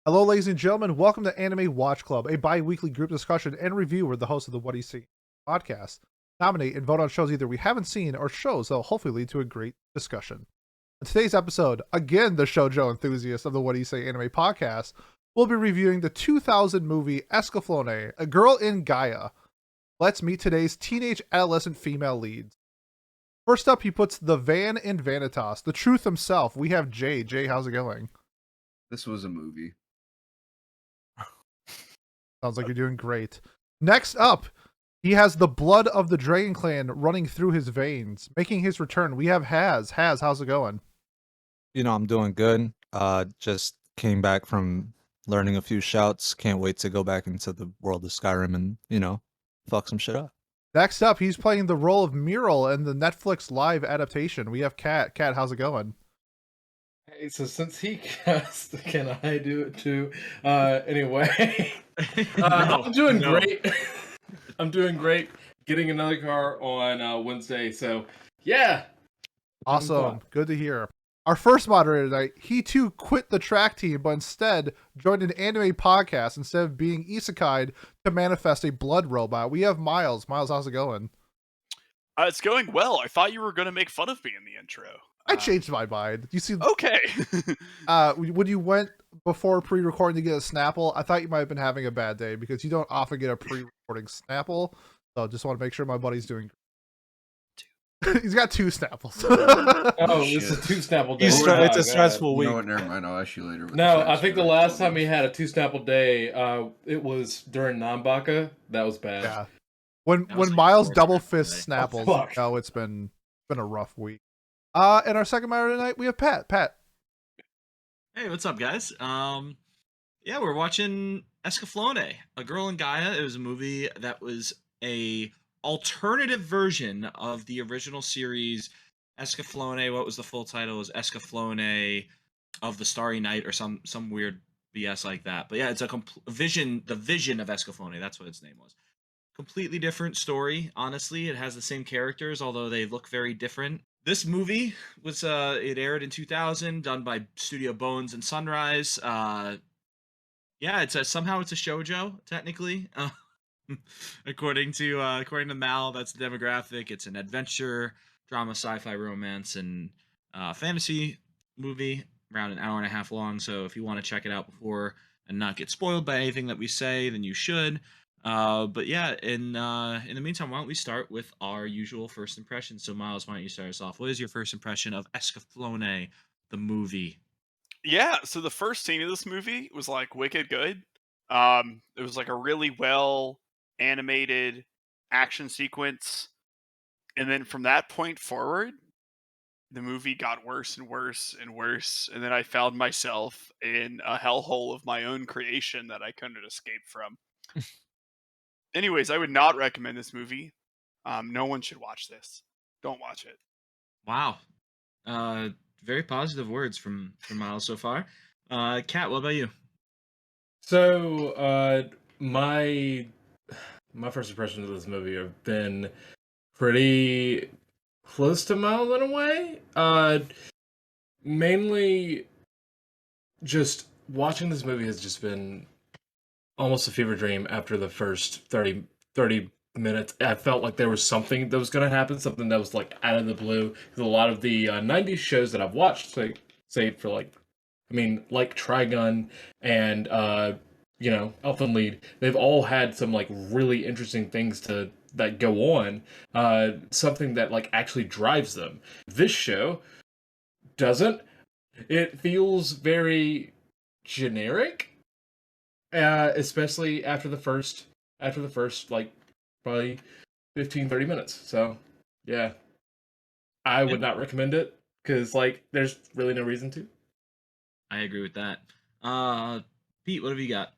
Hello, ladies and gentlemen. Welcome to Anime Watch Club, a bi-weekly group discussion and review where the hosts of the What Do You See podcast nominate and vote on shows either we haven't seen or shows that will hopefully lead to a great discussion. In today's episode, again, the shojo enthusiast of the What Do You Say Anime podcast will be reviewing the 2000 movie Escaflowne, A Girl in Gaea. Let's meet today's teenage adolescent female leads. First up, he puts the van in Vanitas, the truth himself. We have Jay. Jay, how's it going? This was a movie. Sounds like you're doing great. Next up, he has the blood of the Dragon Clan running through his veins. Making his return, we have Haz. Haz, how's it going? I'm doing good. Just came back from learning a few shouts. Can't wait to go back into the world of Skyrim and, fuck some shit up. Next up, he's playing the role of Mural in the Netflix live adaptation. We have Kat. Kat, how's it going? Hey, so since he cast, can I do it too? Anyway, I'm doing great. I'm doing great. Getting another car on Wednesday, so yeah. Awesome. Good to hear. Our first moderator tonight, he too quit the track team, but instead joined an anime podcast instead of being isekai'd to manifest a blood robot. We have Miles. Miles, how's it going? It's going well. I thought you were going to make fun of me in the intro. I changed my mind. You see, Okay. when you went before pre-recording to get a Snapple, I thought you might have been having a bad day because you don't often get a pre-recording Snapple. So just want to make sure my buddy's doing great. He's got 2 Snapples. Oh, it's a 2 Snapple day. It's a stressful You week. know what? Never mind. I'll ask you later. No, I think the last time he had a 2 Snapple day, it was during Nambaka. That was bad. Yeah. When That was like Miles 4 double Snapples fist today. Snapples, Oh, fuck. it's been a rough week. And our second moderator tonight, we have Pat. Pat. Hey, what's up, guys? Yeah, we're watching Escaflowne, A Girl in Gaea. It was a movie that was a alternative version of the original series Escaflowne. What was the full title? It was Escaflowne of the Starry Night or some weird BS like that. But yeah, it's a vision, the vision of Escaflowne. That's what its name was. Completely different story, honestly. It has the same characters, although they look very different. This movie was it aired in 2000, done by Studio Bones and Sunrise. Yeah, somehow it's a shojo technically, according to Mal. That's the demographic. It's an adventure, drama, sci-fi, romance, and fantasy movie, around an hour and a half long. So if you want to check it out before and not get spoiled by anything that we say, then you should. But yeah, in the meantime, why don't we start with our usual first impression? So Miles, why don't you start us off? What is your first impression of Escaflowne, the movie? Yeah, so the first scene of this movie was like wicked good. It was like a really well animated action sequence. And then from that point forward, the movie got worse and worse and worse. And then I found myself in a hellhole of my own creation that I couldn't escape from. Anyways, I would not recommend this movie. No one should watch this. Don't watch it. Wow. Very positive words from Miles so far. Kat, what about you? So, my first impressions of this movie have been pretty close to Miles in a way. Mainly, just watching this movie has just been almost a fever dream after the first 30 minutes. I felt like there was something that was going to happen, something that was like out of the blue. Because a lot of the 90s shows that I've watched, say for like Trigun and Elfen Lied, they've all had some like really interesting things that go on, something that like actually drives them. This show doesn't. It feels very generic. Especially after the first like probably 15-30 minutes. So yeah, I would not recommend it because like there's really no reason to. I agree with that. Pete, what have you got?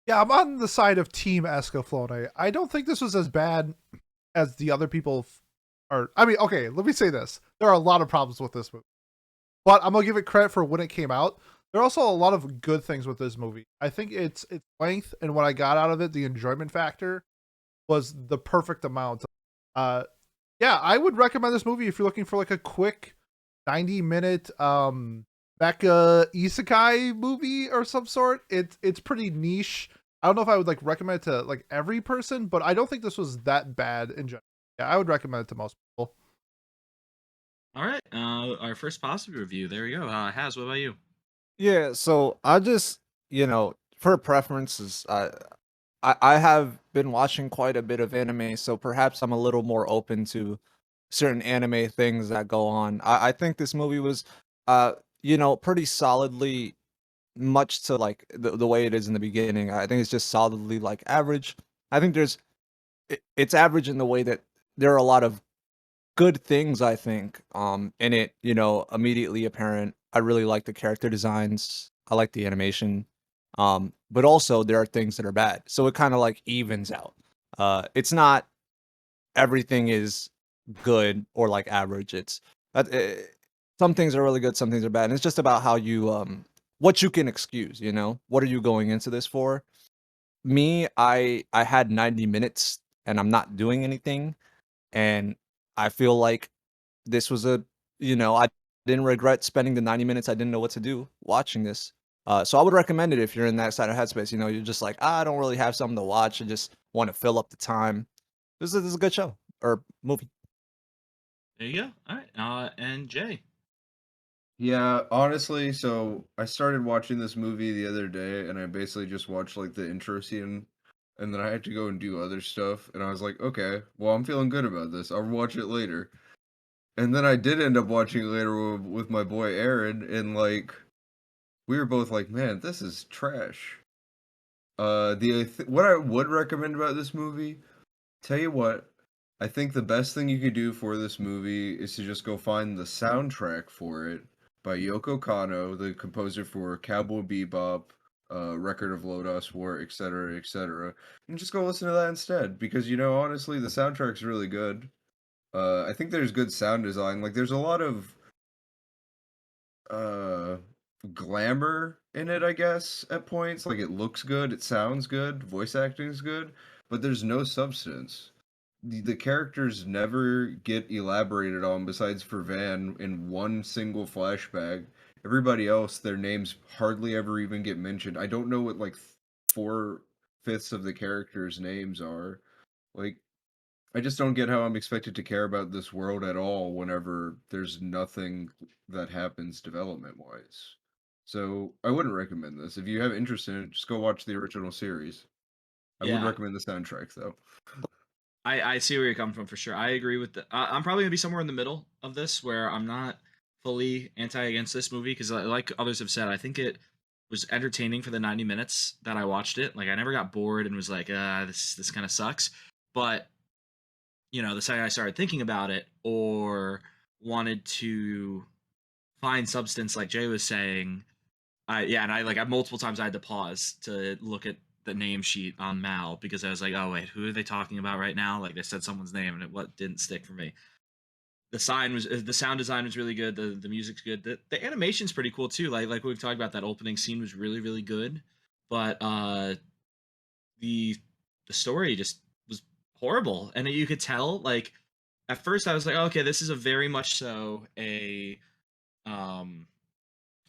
Yeah, I'm on the side of Team Escaflowne. I don't think this was as bad as the other people are. I mean, okay, let me say this. There are a lot of problems with this movie. But I'm going to give it credit for when it came out. There are also a lot of good things with this movie. I think its length and what I got out of it, the enjoyment factor, was the perfect amount. Yeah, I would recommend this movie if you're looking for like a quick 90-minute mecha isekai movie or some sort. It's pretty niche. I don't know if I would like recommend it to like every person, but I don't think this was that bad in general. Yeah, I would recommend it to most people. All right. Our first positive review. There we go. Haz, what about you? Yeah, so I just, for preferences, I have been watching quite a bit of anime, so perhaps I'm a little more open to certain anime things that go on. I think this movie was, pretty solidly much to like the way it is in the beginning. I think it's just solidly like average. I think it's average in the way that there are a lot of good things, I think, in it, immediately apparent. I really like the character designs. I like the animation. But also there are things that are bad. So it kind of like evens out. It's not everything is good or like average. It's some things are really good, some things are bad. And it's just about how you what you can excuse, What are you going into this for? Me, I had 90 minutes and I'm not doing anything, and I feel like this was I didn't regret spending the 90 minutes. I didn't know what to do watching this. So I would recommend it if you're in that side of headspace. You're just like, I don't really have something to watch. I just want to fill up the time. This is a good show or movie. There you go. All right. And Jay. Yeah, honestly, so I started watching this movie the other day, and I basically just watched like the intro scene, and then I had to go and do other stuff, and I was like, okay, well, I'm feeling good about this. I'll watch it later. And then I did end up watching it later with my boy Aaron, and like we were both like, man, this is trash. What I would recommend about this movie, tell you what, I think the best thing you could do for this movie is to just go find the soundtrack for it by Yoko Kanno, the composer for Cowboy Bebop, Record of Lodoss War, etc., etc., and just go listen to that instead. Because honestly, the soundtrack's really good. I think there's good sound design. Like, there's a lot of uh glamour in it, I guess, at points. Like, it looks good, it sounds good, voice acting is good, but there's no substance. The characters never get elaborated on besides for Van in one single flashback. Everybody else, their names hardly ever even get mentioned. I don't know what like 4/5 of the characters' names are. Like, I just don't get how I'm expected to care about this world at all whenever there's nothing that happens development wise. So I wouldn't recommend this. If you have interest in it, just go watch the original series. I would Yeah. recommend the soundtrack though. I see where you're coming from for sure. I agree with the. I'm probably gonna be somewhere in the middle of this, where I'm not fully anti against this movie because, like others have said, I think it was entertaining for the 90 minutes that I watched it. Like, I never got bored and was like, this kind of sucks. But the second I started thinking about it or wanted to find substance, like Jay was saying, and I multiple times I had to pause to look at the name sheet on Mal because I was like, oh wait, who are they talking about right now? Like, they said someone's name and what didn't stick for me. The sound design was really good. The music's good. The animation's pretty cool too. Like we've talked about, that opening scene was really really good, but the the story just was horrible, and you could tell. Like, at first I was like, okay, this is a very much so um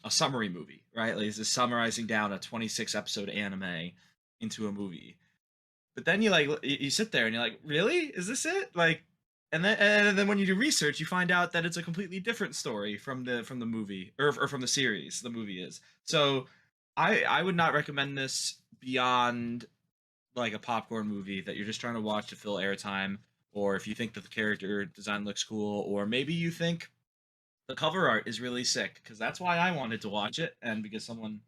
a summary movie, right? Like, this is summarizing down a 26 episode anime into a movie. But then you sit there and you're like, really? Is this it? Like, and then when you do research, you find out that it's a completely different story from the movie, or from the series. The movie is. So I would not recommend this beyond like a popcorn movie that you're just trying to watch to fill airtime, or if you think that the character design looks cool, or maybe you think the cover art is really sick, because that's why I wanted to watch it, and because someone,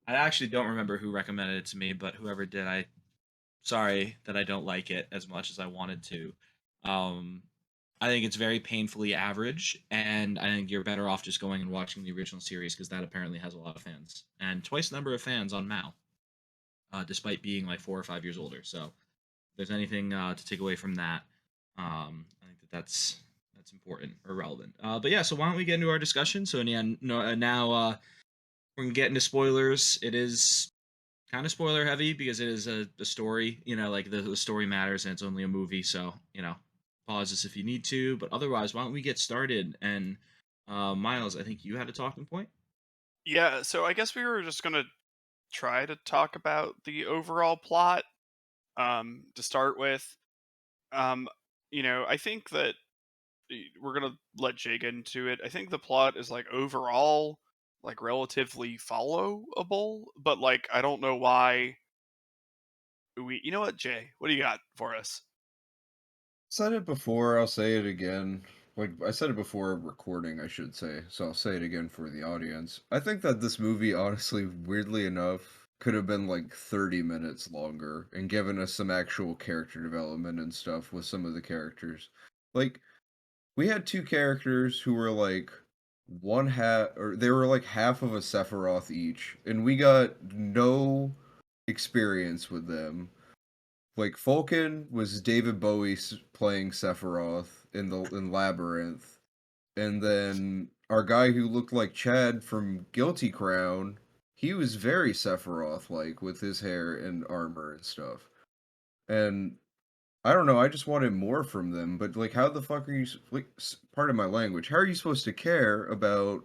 I actually don't remember who recommended it to me, but whoever did, I sorry that I don't like it as much as I wanted to. Um, I think it's very painfully average, and I think you're better off just going and watching the original series because that apparently has a lot of fans and twice the number of fans on Mal, despite being like 4 or 5 years older. So, if there's anything to take away from that, I think that's important or relevant. But yeah, so why don't we get into our discussion? So yeah, no, now we're gonna get into spoilers. It is kind of spoiler heavy because it is a story. Like, the story matters, and it's only a movie. So pause this if you need to. But otherwise, why don't we get started? And Miles, I think you had a talking point. Yeah, so I guess we were just gonna try to talk about the overall plot to start with. Um, I think that we're gonna let Jay get into it. I think the plot is like overall like relatively followable, but like I don't know why we. You know what, Jay? What do you got for us? Said it before, I'll say it again. Like I said it before recording, I should say, so I'll say it again for the audience. I think that this movie, honestly, weirdly enough, could have been like 30 minutes longer and given us some actual character development and stuff with some of the characters. Like, we had two characters who were like one half, or they were like half of a Sephiroth each, and we got no experience with them. Like Folken was David Bowie playing Sephiroth in Labyrinth, and then our guy who looked like Chad from Guilty Crown, he was very Sephiroth like with his hair and armor and stuff. And I don't know, I just wanted more from them, but like how the fuck are you like part of my language? How are you supposed to care about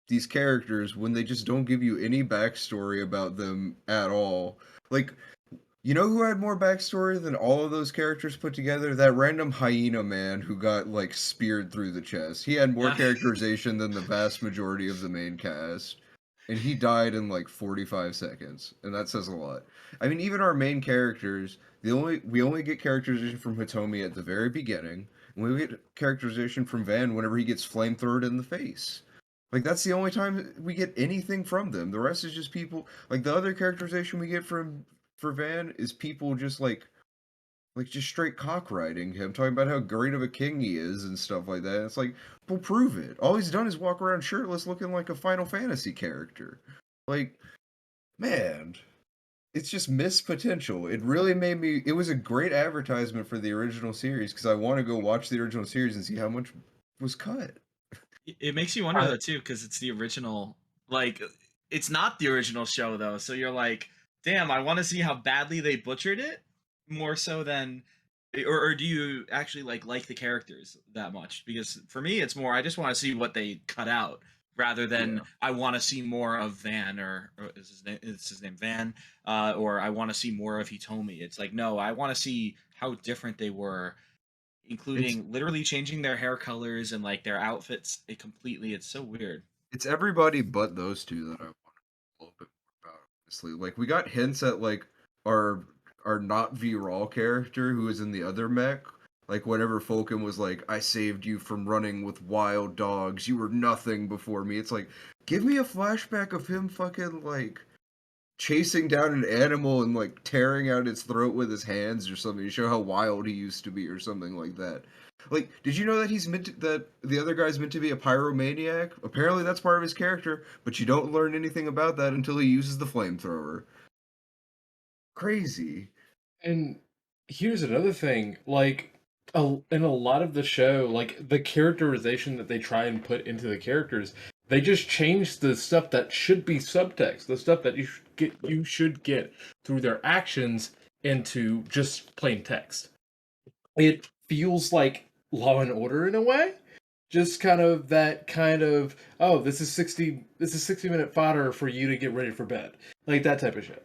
these characters when they just don't give you any backstory about them at all? Like, you know who had more backstory than all of those characters put together? That random hyena man who got like speared through the chest. He had more Yeah. characterization than the vast majority of the main cast. And he died in like 45 seconds. And that says a lot. I mean, even our main characters, we only get characterization from Hitomi at the very beginning. And we get characterization from Van whenever he gets flamethrowed in the face. Like that's the only time we get anything from them. The rest is just people. Like the other characterization we get from for Van is people just like just straight cock riding him, talking about how great of a king he is and stuff like that. It's like, well, prove it. All he's done is walk around shirtless, looking like a Final Fantasy character. Like, man, it's just missed potential. It really made me. It was a great advertisement for the original series because I want to go watch the original series and see how much was cut. It makes you wonder I- though too, because it's the original. Like, it's not the original show though, so you're like, damn, I want to see how badly they butchered it, more so than, or do you actually like the characters that much? Because for me, it's more I just want to see what they cut out rather than Yeah. I want to see more of Van or is his name Van, or I want to see more of Hitomi. It's like no, I want to see how different they were, It's including literally changing their hair colors and like their outfits. It's so weird. it's everybody but those two that I want a little bit more about, honestly. Like we got hints at like our our not V-Raw character who was in the other mech. Like whenever Fulkin was like, I saved you from running with wild dogs, you were nothing before me. It's like, give me a flashback of him fucking like chasing down an animal and like tearing out its throat with his hands or something to show how wild he used to be or something like that. Like, did you know that that the other guy's meant to be a pyromaniac? Apparently that's part of his character, but you don't learn anything about that until he uses the flamethrower. Crazy. And here's another thing, like in a lot of the show, like the characterization that they try and put into the characters, they just change the stuff that should be subtext, the stuff that you should get through their actions into just plain text. It feels like Law and Order in a way. Just kind of that kind of, oh, this is 60-minute fodder for you to get ready for bed. Like that type of shit.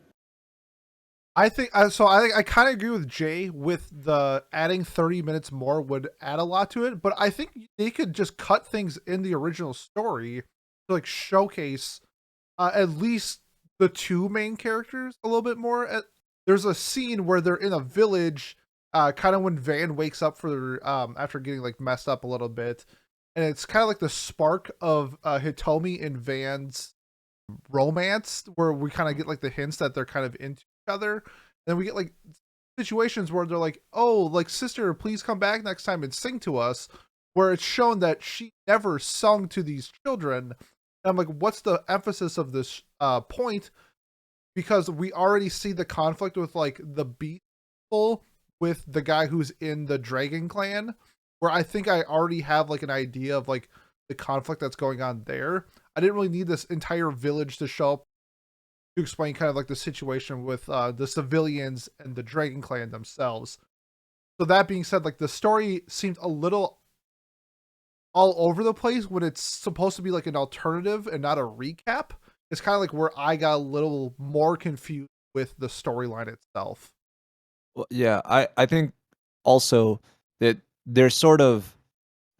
I think so. I kind of agree with Jay with the adding 30 minutes more would add a lot to it, but I think they could just cut things in the original story to like showcase at least the two main characters a little bit more. There's a scene where they're in a village, kind of when Van wakes up for after getting like messed up a little bit, and it's kind of like the spark of Hitomi and Van's romance, where we kind of get like the hints that they're kind of into each other. Then we get like situations where they're like, "Oh, like sister, please come back next time and sing to us," where it's shown that she never sung to these children. And I'm like, what's the emphasis of this point? Because we already see the conflict with like the beat people with the guy who's in the Dragon Clan, where I think I already have like an idea of like the conflict that's going on there. I didn't really need this entire village to show up to explain kind of like the situation with the civilians and the Dragon Clan themselves. So that being said, like the story seems a little all over the place when it's supposed to be like an alternative and not a recap. is kind of like where I got a little more confused with the storyline itself. Well, yeah, I think also that there's sort of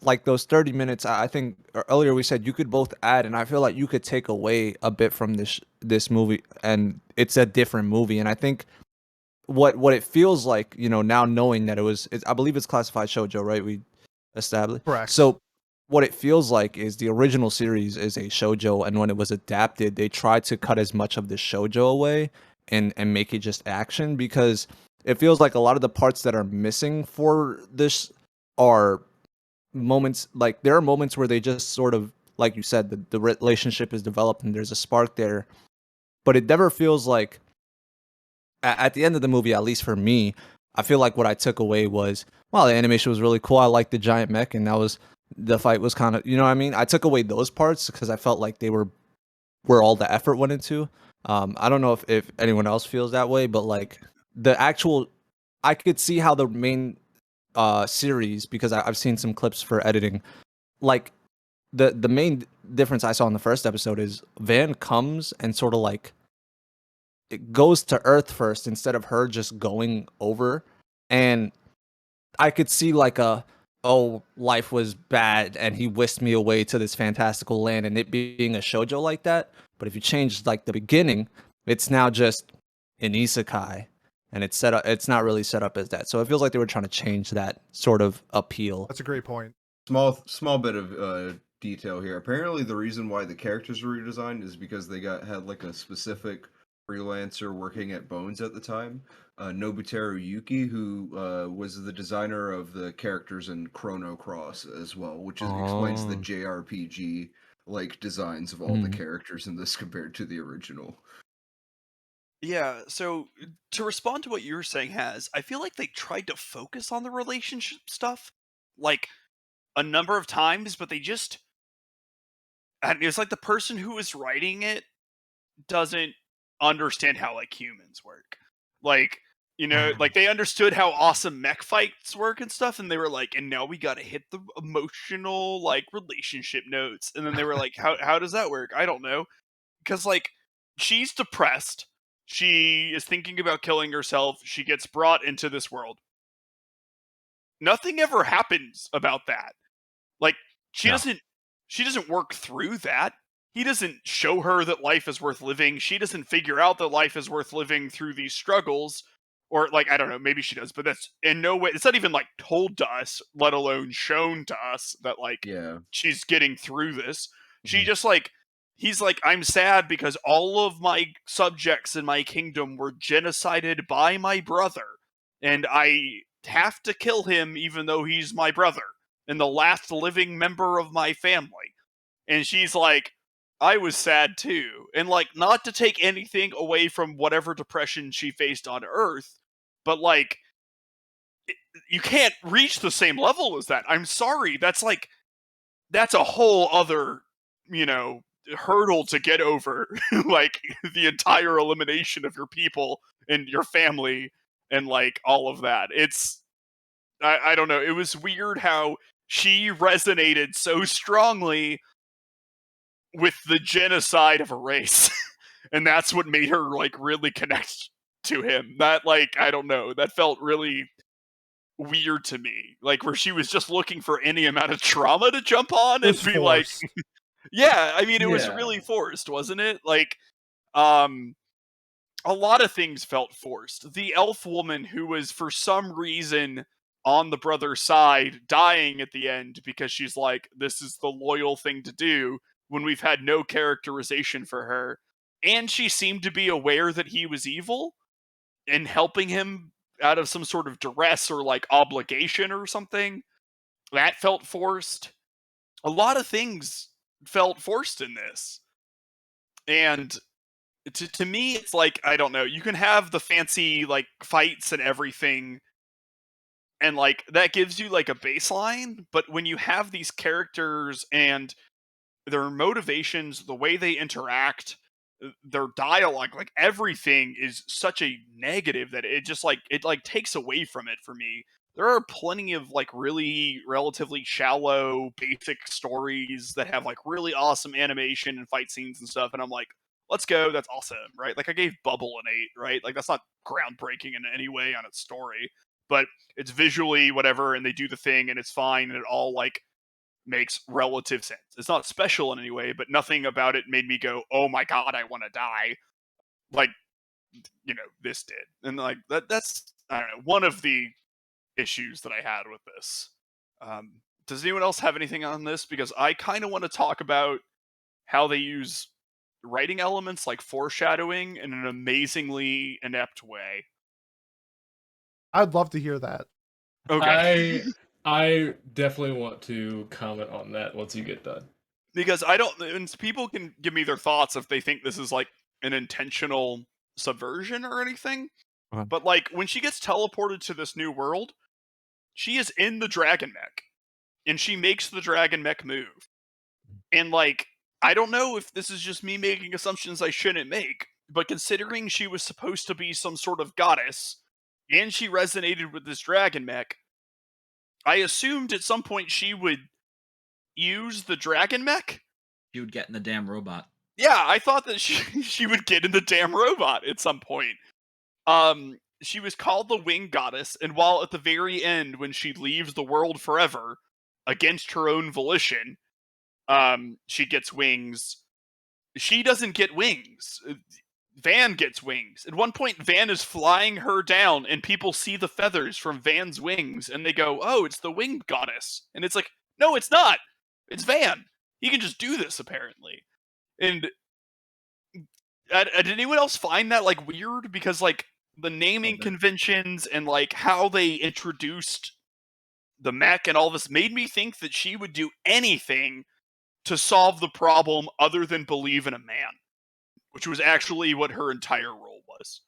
like those 30 minutes. I think earlier we said you could both add, and I feel like you could take away a bit from this movie, and it's a different movie. And I think what it feels like, now knowing that I believe it's classified shoujo, right? We established. Correct. So what it feels like is the original series is a shoujo, and when it was adapted, they tried to cut as much of the shoujo away and make it just action, because it feels like a lot of the parts that are missing for this are moments, like there are moments where they just sort of, like you said, the relationship is developed and there's a spark there, but it never feels like at the end of the movie, at least for me, I feel like what I took away was, wow, the animation was really cool. I liked the giant mech, and the fight was kind of, you know what I mean? I took away those parts because I felt like they were where all the effort went into. I don't know if anyone else feels that way, but like the actual, I could see how the main series, because I've seen some clips for editing, like the main difference I saw in the first episode is Van comes and sort of like it goes to Earth first instead of her just going over, and I could see like life was bad and he whisked me away to this fantastical land, and it being a shoujo like that. But if you change like the beginning, it's now just an isekai, and it's not really set up as that. So it feels like they were trying to change that sort of appeal. That's a great point. Small bit of detail here. Apparently, the reason why the characters were redesigned is because they had like a specific freelancer working at Bones at the time, Nobuteru Yuki, who was the designer of the characters in Chrono Cross as well, which explains the Oh. JRPG like designs of all the characters in this compared to the original. Yeah, so to respond to what you were saying, I feel like they tried to focus on the relationship stuff like a number of times, but and it's like the person who was writing it doesn't understand how like humans work. Like, like they understood how awesome mech fights work and stuff, and they were like, and now we gotta hit the emotional like relationship notes. And then they were like, how does that work? I don't know. Because like she's depressed. She is thinking about killing herself. She gets brought into this world. Nothing ever happens about that. Like she No. doesn't work through that. He doesn't show her that life is worth living. She doesn't figure out that life is worth living through these struggles. Or like, I don't know, maybe she does, but that's in no way, it's not even like told to us, let alone shown to us that like Yeah. she's getting through this. She just like, he's like, I'm sad because all of my subjects in my kingdom were genocided by my brother, and I have to kill him even though he's my brother and the last living member of my family. And she's like, I was sad too. And like, not to take anything away from whatever depression she faced on Earth, but like, you can't reach the same level as that. I'm sorry. That's a whole other, hurdle to get over. Like, the entire elimination of your people and your family and like all of that. I don't know. It was weird how she resonated so strongly with the genocide of a race. And that's what made her like really connect to him. That like, I don't know, that felt really weird to me. Like where she was just looking for any amount of trauma to jump on and It's be like, forced. yeah, I mean it was Yeah. really forced, wasn't it? Like a lot of things felt forced. The elf woman who was for some reason on the brother's side dying at the end because she's like, this is the loyal thing to do, when we've had no characterization for her. And she seemed to be aware that he was evil and helping him out of some sort of duress or like obligation or something. That felt forced. A lot of things felt forced in this. And to me, it's like, I don't know, you can have the fancy like fights and everything, and like that gives you like a baseline, but when you have these characters and their motivations, the way they interact, their dialogue, like everything is such a negative that it just like it like takes away from it for me. There are plenty of like really relatively shallow basic stories that have like really awesome animation and fight scenes and stuff, and I'm like, let's go, that's awesome, right? Like I gave Bubble an 8, right? Like that's not groundbreaking in any way on its story, but it's visually whatever, and they do the thing, and it's fine, and it all like makes relative sense. It's not special in any way, but nothing about it made me go, "Oh my god, I want to die." Like, this did, and like that's I don't know, one of the issues that I had with this. Does anyone else have anything on this? Because I kind of want to talk about how they use writing elements like foreshadowing in an amazingly inept way. I'd love to hear that. Okay. I definitely want to comment on that once you get done. Because and people can give me their thoughts if they think this is like an intentional subversion or anything. Uh-huh. But like when she gets teleported to this new world, she is in the dragon mech, and she makes the dragon mech move. And like, I don't know if this is just me making assumptions I shouldn't make, but considering she was supposed to be some sort of goddess, and she resonated with this dragon mech, I assumed at some point she would use the dragon mech. You would get in the damn robot. Yeah, I thought that she would get in the damn robot at some point. She was called the Wing Goddess, and while at the very end, when she leaves the world forever, against her own volition, she gets wings. She doesn't get wings. Van gets wings. At one point, Van is flying her down, and people see the feathers from Van's wings, and they go, "Oh, it's the Wing Goddess." And it's like, no, it's not. It's Van. He can just do this, apparently. And did anyone else find that like weird? Because like the naming conventions and like how they introduced the mech and all this made me think that she would do anything to solve the problem other than believe in a man, which was actually what her entire role was.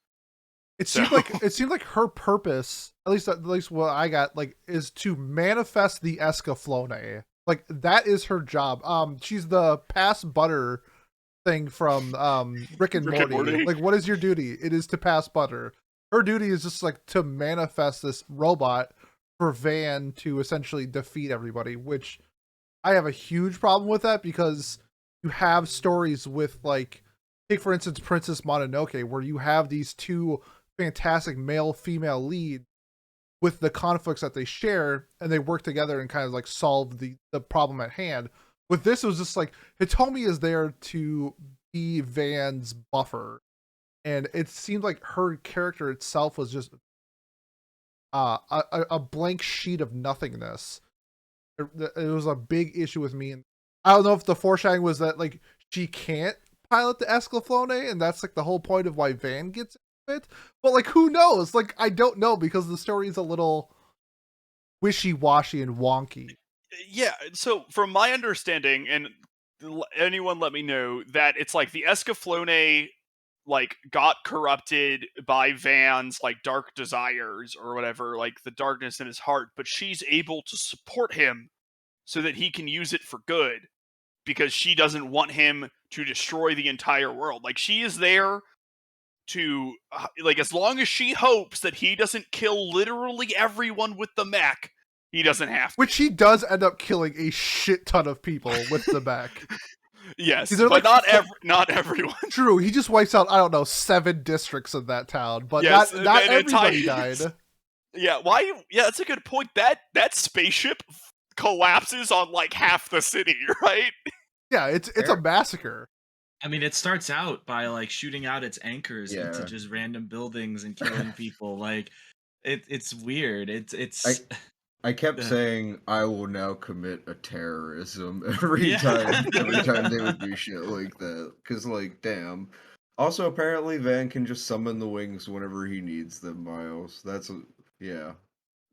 It seemed like her purpose, at least what I got, like, is to manifest the Escaflowne. Like that is her job. She's the pass butter thing from Rick and Morty. Like, what is your duty? It is to pass butter. Her duty is just like to manifest this robot for Van to essentially defeat everybody, which I have a huge problem with that, because you have stories with, like, take for instance Princess Mononoke, where you have these two fantastic male-female leads with the conflicts that they share, and they work together and kind of like solve the problem at hand. With this, it was just like Hitomi is there to be Van's buffer, and it seemed like her character itself was just a blank sheet of nothingness. It was a big issue with me, and I don't know if the foreshadowing was that like she can't pilot the Escaflowne, and that's like the whole point of why Van gets it. But like, who knows? Like, I don't know, because the story is a little wishy-washy and wonky. Yeah, so from my understanding, and anyone let me know, that it's like the Escaflowne like got corrupted by Van's like dark desires or whatever, like the darkness in his heart, but she's able to support him so that he can use it for good, because she doesn't want him to destroy the entire world. Like, she is there to like, as long as she hopes that he doesn't kill literally everyone with the mech, he doesn't have to. Which he does end up killing a shit ton of people with the mech. Yes, but like, not everyone. True, he just wipes out, I don't know, 7 districts in that town, but yes, not everybody died. Yeah, why? Yeah, that's a good point. That spaceship collapses on like half the city, right? Yeah, it's a massacre. I mean, it starts out by like shooting out its anchors Yeah. into just random buildings and killing people. Like, it's weird. It's. I kept saying I will now commit a terrorism every time they would do shit like that. Cause like, damn. Also, apparently Van can just summon the wings whenever he needs them, Miles. Yeah.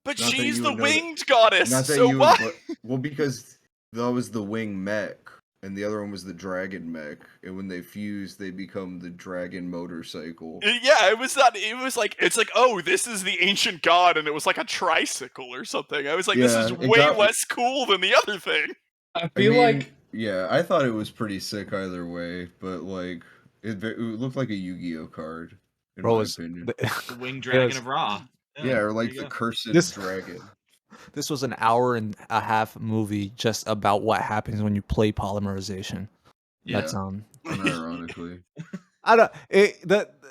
But Not that she's you the would know winged goddess. Not that so you what? well, because that was the wing mech, and the other one was the dragon mech, and when they fuse, they become the dragon motorcycle. Yeah, it was not. It was like, it's like, oh, this is the ancient god, and it was like a tricycle or something. I was like, this Yeah, is it way got- less cool than the other thing. I I feel mean, like yeah, I thought it was pretty sick either way, but like, it looked like a Yu-Gi-Oh card, in Bro, my it's opinion. The winged dragon Yes. of Ra. Yeah, or there like you the go. cursed This- dragon. This was an hour and a half movie just about what happens when you play polymerization. Yeah, That's unironic. ironically. I don't.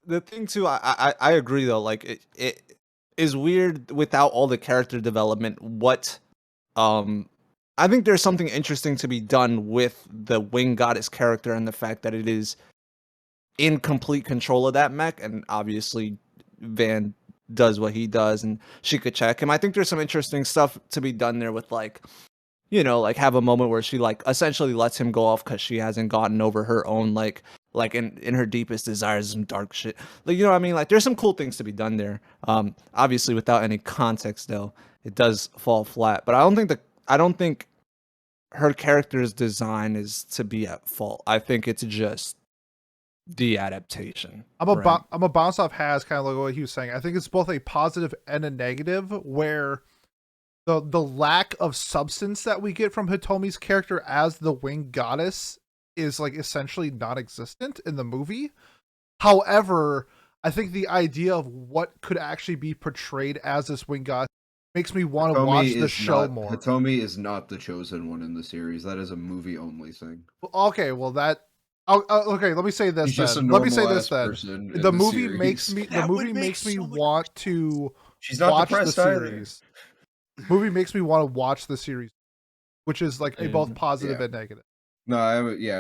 The thing too. I agree though. Like it is weird without all the character development. I think there's something interesting to be done with the winged goddess character and the fact that it is in complete control of that mech, and obviously Van does what he does, and she could check him. I think there's some interesting stuff to be done there with like, like have a moment where she like essentially lets him go off because she hasn't gotten over her own like in her deepest desires, some dark shit. Like, you know what I mean? Like there's some cool things to be done there. Obviously without any context though, it does fall flat. But I don't think her character's design is to be at fault. I think it's just the adaptation. I'm a bounce off Has kind of like what he was saying. I think it's both a positive and a negative, where the lack of substance that we get from Hitomi's character as the winged goddess is like essentially non-existent in the movie. However, I think the idea of what could actually be portrayed as this winged goddess makes me want to watch the show more. Hitomi is not the chosen one in the series. That is a movie only thing. Okay, well okay, let me say this then. Let me say this then. The movie makes me want to watch the series. Movie makes me want to watch the series, which is like a both positive and negative. No,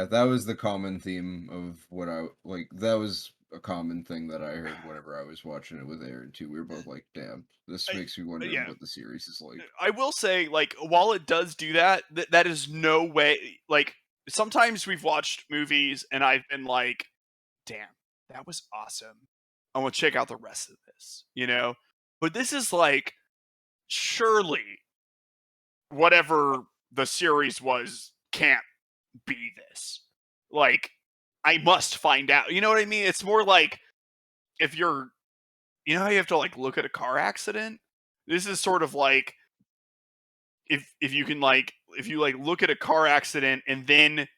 that was the common theme of what I like. That was a common thing that I heard whenever I was watching it with Aaron too. We were both like, "Damn, this makes me wonder what the series is like." I will say, like, while it does do that, that is no way. Like, sometimes we've watched movies and I've been like, "Damn, that was awesome. I want to check out the rest of this," But this is like, surely, whatever the series was can't be this. Like, I must find out. You know what I mean? It's more like if you're, how you have to like look at a car accident. This is sort of like if you can like if you like look at a car accident and then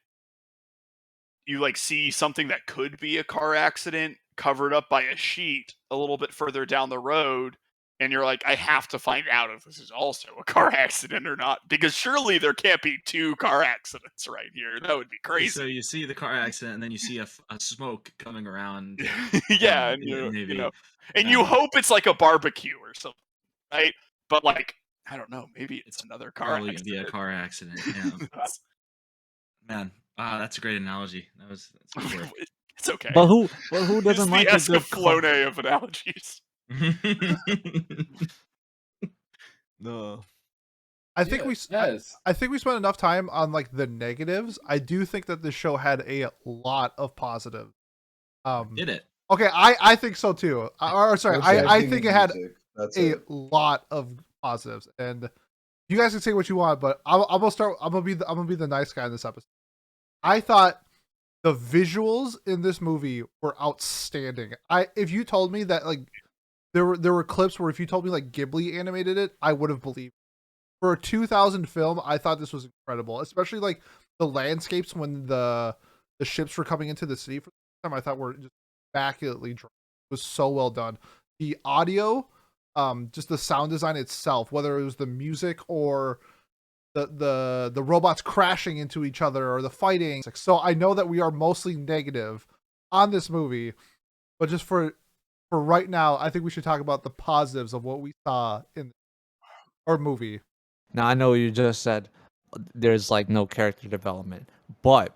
you like see something that could be a car accident covered up by a sheet a little bit further down the road, and you're like, I have to find out if this is also a car accident or not, because surely there can't be two car accidents right here. That would be crazy. So you see the car accident, and then you see a smoke coming around. Yeah, and you hope it's like a barbecue or something, right? But like, I don't know, maybe it's another car probably accident. Be a car accident. Yeah. Man, that's a great analogy. That's good. It's okay. But who doesn't like the a good Escaflowne of analogies? No. I think we spent enough time on like the negatives. I do think that the show had a lot of positives. Did it? Okay, I think so too. I think it had a lot of positives, and you guys can say what you want, but I'm gonna be the nice guy in this episode. I thought the visuals in this movie were outstanding. If you told me that like there were clips where if you told me like Ghibli animated it, I would have believed. For a 2000 film, I thought this was incredible, especially like the landscapes when the ships were coming into the city for the time. I thought were just immaculately drawn. It was so well done. The audio, just the sound design itself, whether it was the music or the robots crashing into each other or the fighting. So I know that we are mostly negative on this movie, but just for right now, I think we should talk about the positives of what we saw in our movie. Now I know what you just said. There's like no character development, but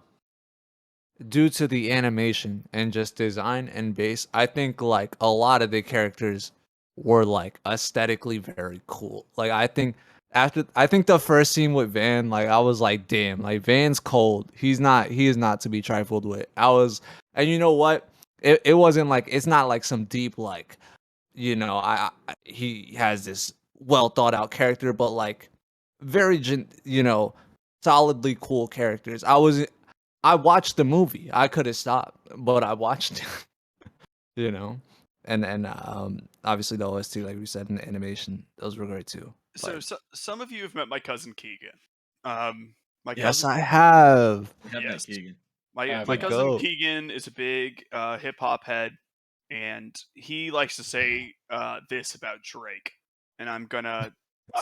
due to the animation and just design and base, I think like a lot of the characters were like aesthetically very cool. Like I think the first scene with Van, like I was like, damn, like Van's cold. He is not to be trifled with. And you know what? It wasn't like, it's not like some deep like, he has this well thought out character, but like very solidly cool characters. I watched the movie. I could have stopped, but I watched it. And obviously the OST, like we said, and the animation, those were great too. So some of you have met my cousin Keegan. Yes, I have. Yes. Keegan. My cousin Keegan is a big hip hop head, and he likes to say this about Drake, and I'm gonna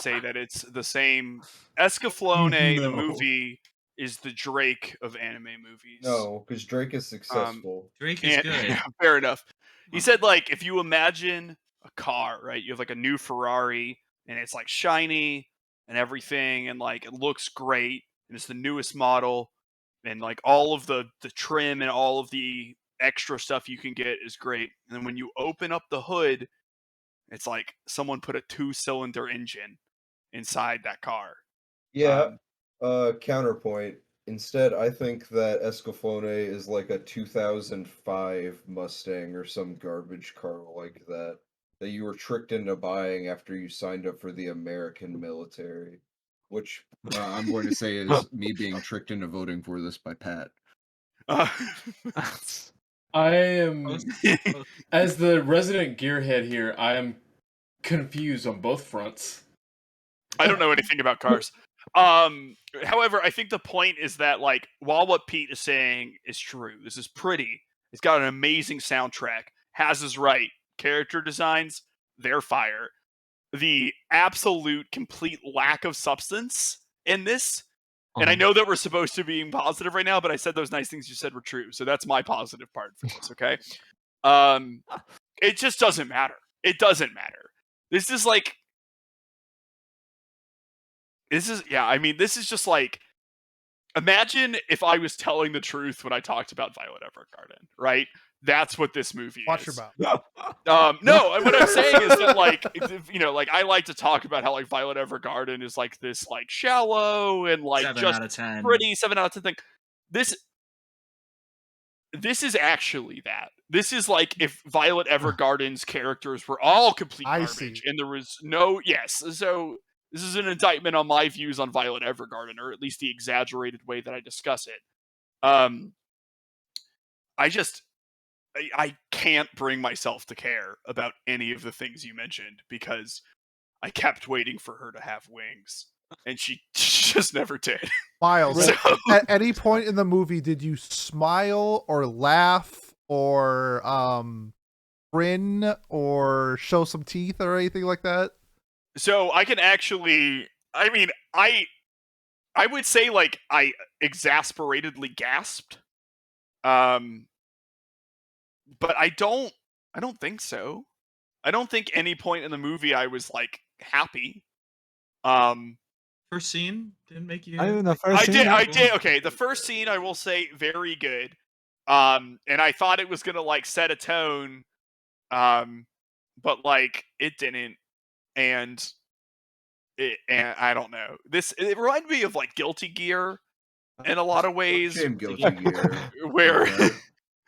say that it's the same. Escaflowne, the movie, is the Drake of anime movies. No, because Drake is successful. Drake is And good. fair enough. He said, like, if you imagine a car, right? You have like a new Ferrari, and it's like shiny and everything, and like it looks great, and it's the newest model, and like all of the trim and all of the extra stuff you can get is great. And then when you open up the hood, it's like someone put a 2-cylinder engine inside that car. Yeah. Counterpoint. Instead, I think that Escaflowne is like a 2005 Mustang or some garbage car like that you were tricked into buying after you signed up for the American military. Which I'm going to say is me being tricked into voting for this by Pat. Uh, I am, Post- as the resident gearhead here, I am confused on both fronts. I don't know anything about cars. However, I think the point is that, like, while what Pete is saying is true, this is pretty. It's got an amazing soundtrack. Has is right. Character designs, they're fire. The absolute complete lack of substance in this. And I know that we're supposed to be being positive right now, but I said those nice things you said were true. So that's my positive part for this, okay? It just doesn't matter. It doesn't matter. This is like... This is just like... Imagine if I was telling the truth when I talked about Violet Evergarden, right? That's what this movie Watch is. your mouth. No, what I'm saying is that, like, like, I like to talk about how, like, Violet Evergarden is, like, this, like, shallow and, like, 7 just out of 10. pretty 7 out of 10 thing. This is actually that. This is like if Violet Evergarden's characters were all complete I garbage, see. and there was no... Yes, so this is an indictment on my views on Violet Evergarden, or at least the exaggerated way that I discuss it. I can't bring myself to care about any of the things you mentioned because I kept waiting for her to have wings, and she just never did. Miles, So- at any point in the movie, did you smile or laugh or grin or show some teeth or anything like that? So I can actually... I mean, I would say, like, I exasperatedly gasped. But I don't think so. I don't think any point in the movie I was, like, happy. First scene didn't make you. The first I scene, did. no? I did. Okay, the first scene I will say very good. And I thought it was gonna, like, set a tone. But, like, it didn't. And I don't know. It reminded me of, like, Guilty Gear in a lot of ways. Shame Guilty Gear. Where...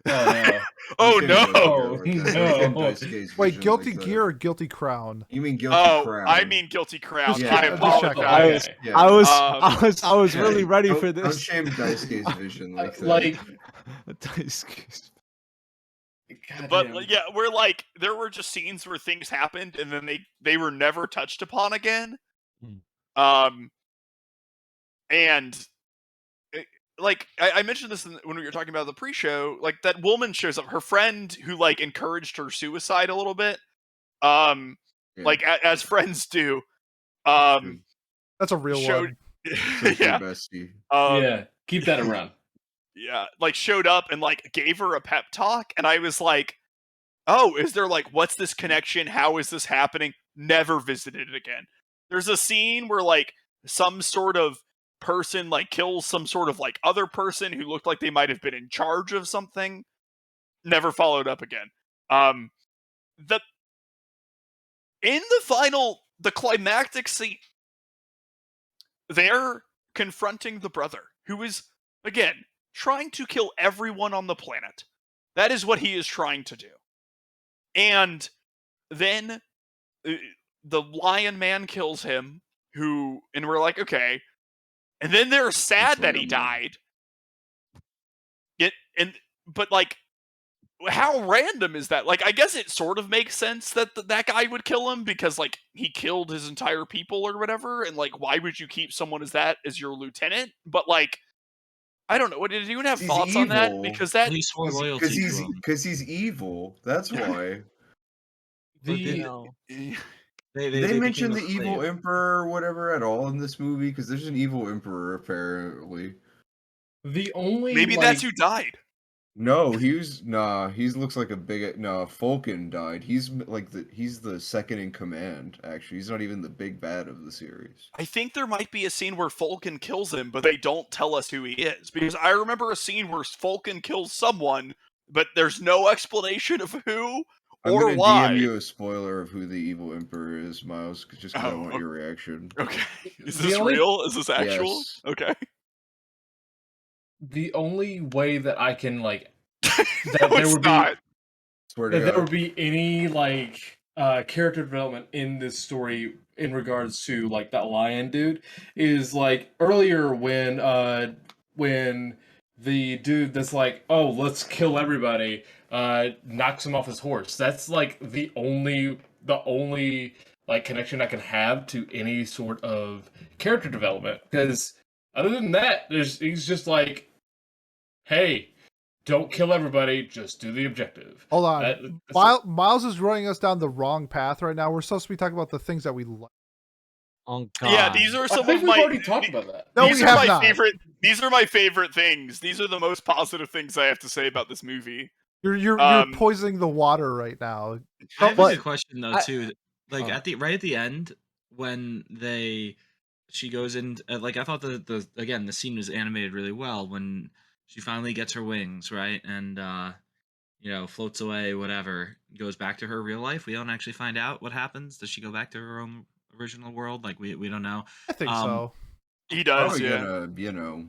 Oh, Oh no! Oh, no. Wait, Guilty Gear or Guilty Crown? You mean Guilty Oh, Crown? I mean Guilty Crown. Just I check- just apologize. check. Yeah. I was really ready for Don't this. shame Daisuke's vision like that. Like, But yeah, we're like, there were just scenes where things happened and then they were never touched upon again. And like I mentioned this when we were talking about the pre-show, like that woman shows up, her friend who like encouraged her suicide a little bit, like as friends do. That's a real showed, one. yeah, Bestie. yeah, keep that around. Yeah, like showed up and like gave her a pep talk, and I was like, oh, is there like, what's this connection? How is this happening? Never visited it again. There's a scene where like some sort of person like kills some sort of like other person who looked like they might have been in charge of something. Never followed up again. The climactic scene, they're confronting the brother who is, again, trying to kill everyone on the planet. That is what he is trying to do. And then the lion man kills him, and we're like, okay. And then they're sad that he died. But like, how random is that? Like, I guess it sort of makes sense that that guy would kill him because like he killed his entire people or whatever. And like, why would you keep someone as your lieutenant? But like, I don't know. Did anyone have thoughts on that? Because that He swore loyalty to him. Because he's evil. That's why. They They mention became the a evil slave. emperor or whatever at all in this movie? Because there's an evil emperor apparently. The only Maybe that's who died. No, he looks like a big no. Folken died. He's he's the second in command. Actually, he's not even the big bad of the series. I think there might be a scene where Folken kills him, but they don't tell us who he is. Because I remember a scene where Folken kills someone, but there's no explanation of who I'm or gonna why. DM you a spoiler of who the evil emperor is, Miles, just because I want your reaction. Okay. Is The this only- real? Is this actual? Yes. Okay. The only way that I can like that No, there it's would not. Swear to that there God. would be any like character development in this story in regards to like that lion dude is like earlier when the dude that's like, oh, let's kill everybody, knocks him off his horse. That's like the only like connection I can have to any sort of character development, because other than that, he's just like, hey, don't kill everybody, just do the objective. Hold on. That's Miles is running us down the wrong path right now. We're supposed to be talking about the things that we like. Oh God. Yeah, these are I some think of we've my already talked about that. No, these we are have my not. favorite these are my favorite things. These are the most positive things I have to say about this movie. You're poisoning the water right now. I have a But- good question though I- too. Like Oh. right at the end when she goes in, like I thought the scene was animated really well when she finally gets her wings, right, and floats away, whatever, goes back to her real life. We don't actually find out what happens. Does she go back to her own original world? Like we don't know. I think so. He does, Probably yeah. gonna,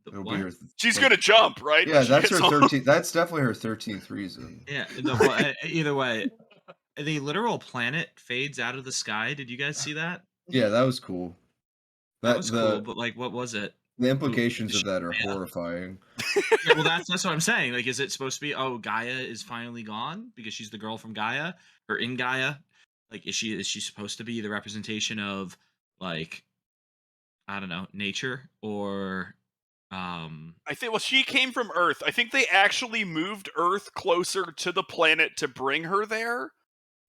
it'll What? be her. She's like- gonna jump, right? Yeah, She that's gets her all- 13th. That's definitely her 13th reason. Yeah. No, well, either way, the literal planet fades out of the sky. Did you guys see that? Yeah, that was cool. That was cool, the but like, what was it? the implications Is of that are she Gaea? horrifying. Yeah, well, that's what I'm saying. Like, is it supposed to be, oh, Gaea is finally gone because she's the girl from Gaea or in Gaea? Like, is she supposed to be the representation of, like, I don't know, nature or I think she came from Earth. I think they actually moved Earth closer to the planet to bring her there.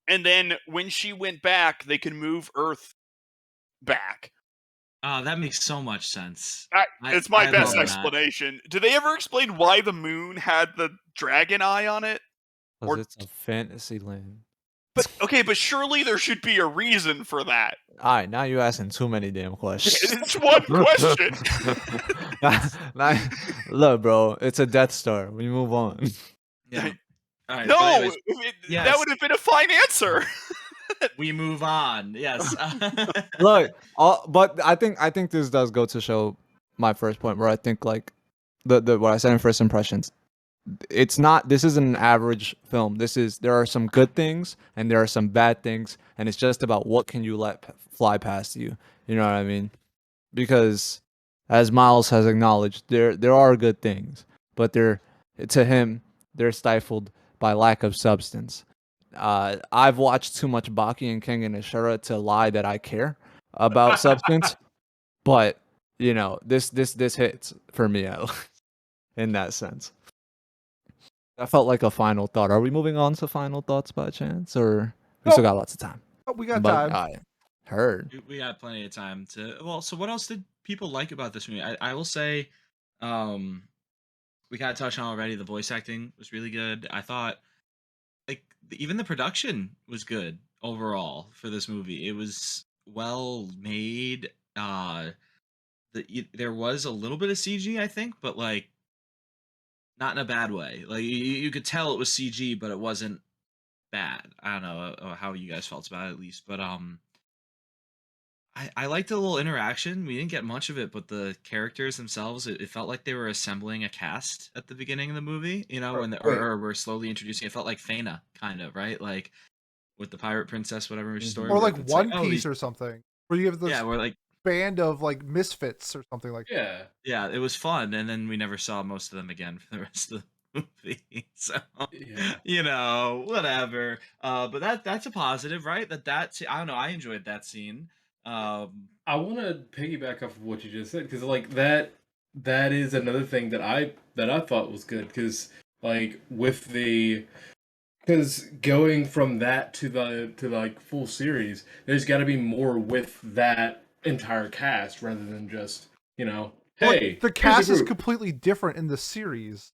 And then when she went back, they could move Earth back. that makes so much sense. It's my I best love that. explanation. Did they ever explain why the moon had the dragon eye on it? Because it's a fantasy land. But surely there should be a reason for that. Alright, now you're asking too many damn questions. It's one question. Look, bro, it's a Death Star. We move on. Yeah. All right, No, but anyways, that yes. would have been a fine answer. we move on. Yes. Look, but I think this does go to show my first point, where I think like the what I said in first impressions. It's not. This isn't an average film. There are some good things and there are some bad things, and it's just about what can you let fly past you. You know what I mean? Because as Miles has acknowledged, there are good things, but to him they're stifled by lack of substance. I've watched too much Baki and King and Ashura to lie that I care about substance, but this hits for me in that sense. That felt like a final thought. Are we moving on to final thoughts by chance, or we still got lots of time? Oh, we got But, time. heard. We got plenty of time to. Well, so what else did people like about this movie? I will say, we kind of touched on already. The voice acting was really good. I thought, like, even the production was good overall for this movie. It was well made. There was a little bit of CG, I think, but like, not in a bad way. Like you could tell it was CG, but it wasn't bad. I don't know how you guys felt about it, at least, but I liked the little interaction. We didn't get much of it, but the characters themselves, it felt like they were assembling a cast at the beginning of the movie. Or we're slowly introducing. It felt like Fana, kind of, right? Like with the pirate princess, whatever story. Or like it's One oh, Piece these- or something, where you have this yeah, we're like. band of like misfits or something like that. Yeah, it was fun, and then we never saw most of them again for the rest of the movie. So, whatever. But that's a positive, right? That's I don't know. I enjoyed that scene. I want to piggyback off of what you just said, because like that is another thing that I thought was good, because like because going from that to the like full series, there's got to be more with that entire cast rather than just Like, Hey, the here's cast a is group. completely different in the series.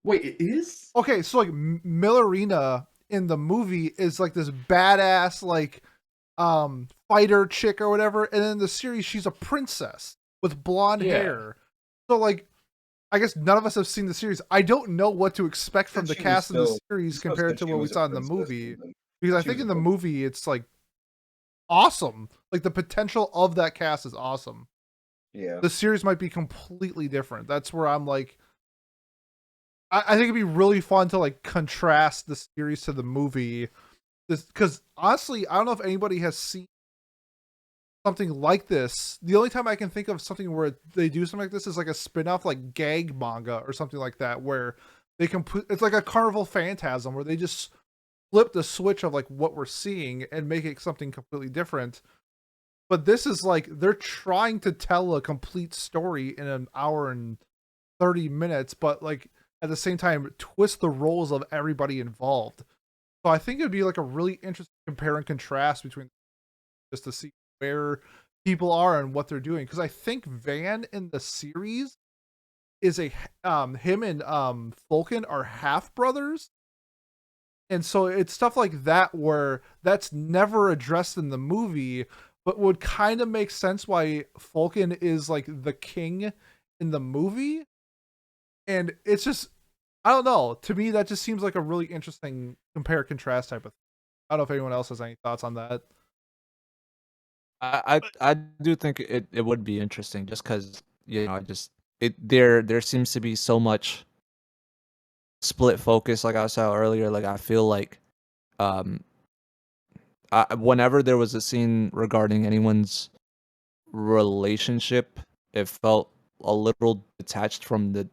Wait, it is? Okay, so like Millerina in the movie is like this badass like fighter chick or whatever, and in the series she's a princess with blonde Yeah. hair. So like, I guess none of us have seen the series. I don't know what to expect from the She was cast in the still- series she still compared said to she what we was a saw in the princess movie. even. Because I She think was in a the princess. movie it's like awesome. Like the potential of that cast is awesome. Yeah. The series might be completely different. That's where I'm like, I think it'd be really fun to like contrast the series to the movie. Because honestly, I don't know if anybody has seen something like this. The only time I can think of something where they do something like this is like a spin-off like gag manga or something like that, where they can put it's like a Carnival Phantasm where they just flip the switch of like what we're seeing and make it something completely different. But this is like they're trying to tell a complete story in an hour and 30 minutes, but like at the same time twist the roles of everybody involved. So I think it'd be like a really interesting compare and contrast between just to see where people are and what they're doing. Because I think Van in the series is a him and Folken are half brothers. And so it's stuff like that where that's never addressed in the movie, but would kind of make sense why Folken is like the king in the movie. And it's just, I don't know. To me, that just seems like a really interesting compare contrast type of thing. I don't know if anyone else has any thoughts on that. I do think it would be interesting just because I just there seems to be so much split focus like I saw earlier. Like I feel like um whenever there was a scene regarding anyone's relationship, it felt a little detached from the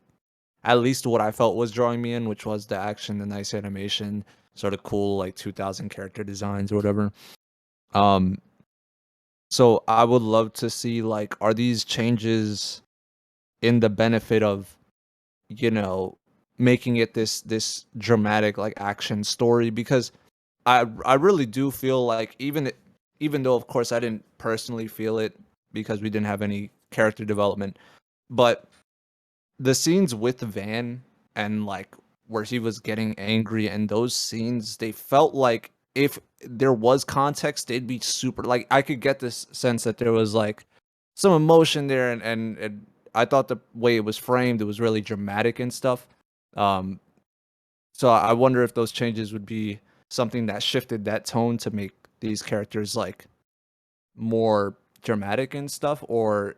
at least what I felt was drawing me in, which was the action, the nice animation, sort of cool like 2000 character designs or whatever. Um so I would love to see like are these changes in the benefit of you know making it this dramatic like action story because I really do feel like even though of course I didn't personally feel it because we didn't have any character development, but the scenes with Van and like where he was getting angry and those scenes they felt like if there was context they'd be super like I could get this sense that there was like some emotion there and I thought the way it was framed it was really dramatic and stuff. um so I wonder if those changes would be something that shifted that tone to make these characters like more dramatic and stuff, or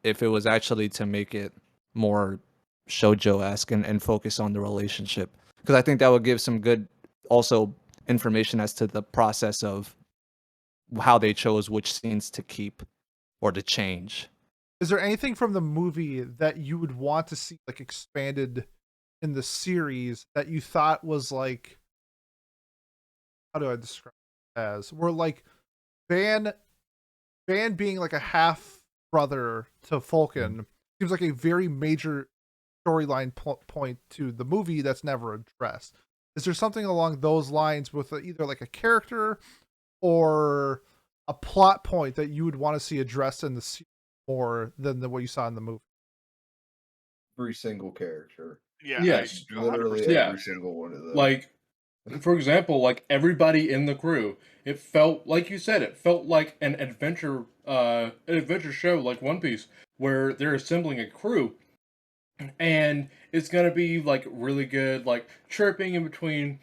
if it was actually to make it more shojo-esque and focus on the relationship. Because I think that would give some good also information as to the process of how they chose which scenes to keep or to change. Is there anything from the movie that you would want to see like expanded in the series that you thought was like, how do I describe it as? Where like Van being like a half brother to Falcon seems like a very major storyline point to the movie that's never addressed. Is there something along those lines with either like a character or a plot point that you would want to see addressed in the series more than what you saw in the movie? Every single character. Yeah, Yes. Literally 100%. Yeah. every single one of them. Like, for example, like everybody in the crew, it felt like you said, it felt like an adventure show like One Piece, where they're assembling a crew, and it's gonna be like really good, like chirping in between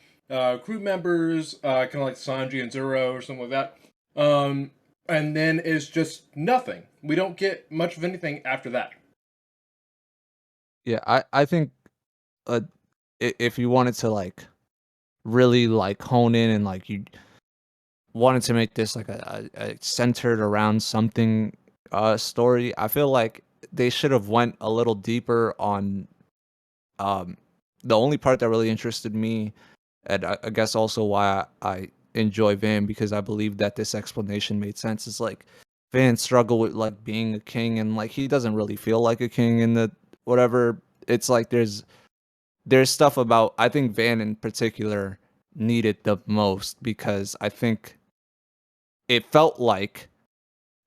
crew members, kind of like Sanji and Zoro or something like that. And then it's just nothing. We don't get much of anything after that. Yeah, I think uh, if you wanted to like really like hone in and like you wanted to make this like a centered around something story, I feel like they should have went a little deeper on um the only part that really interested me, and I guess also why I enjoy Van because I believe that this explanation made sense. Is like Van struggle with like being a king and like he doesn't really feel like a king in the whatever. It's like there's stuff about I think Van in particular needed the most because I think it felt like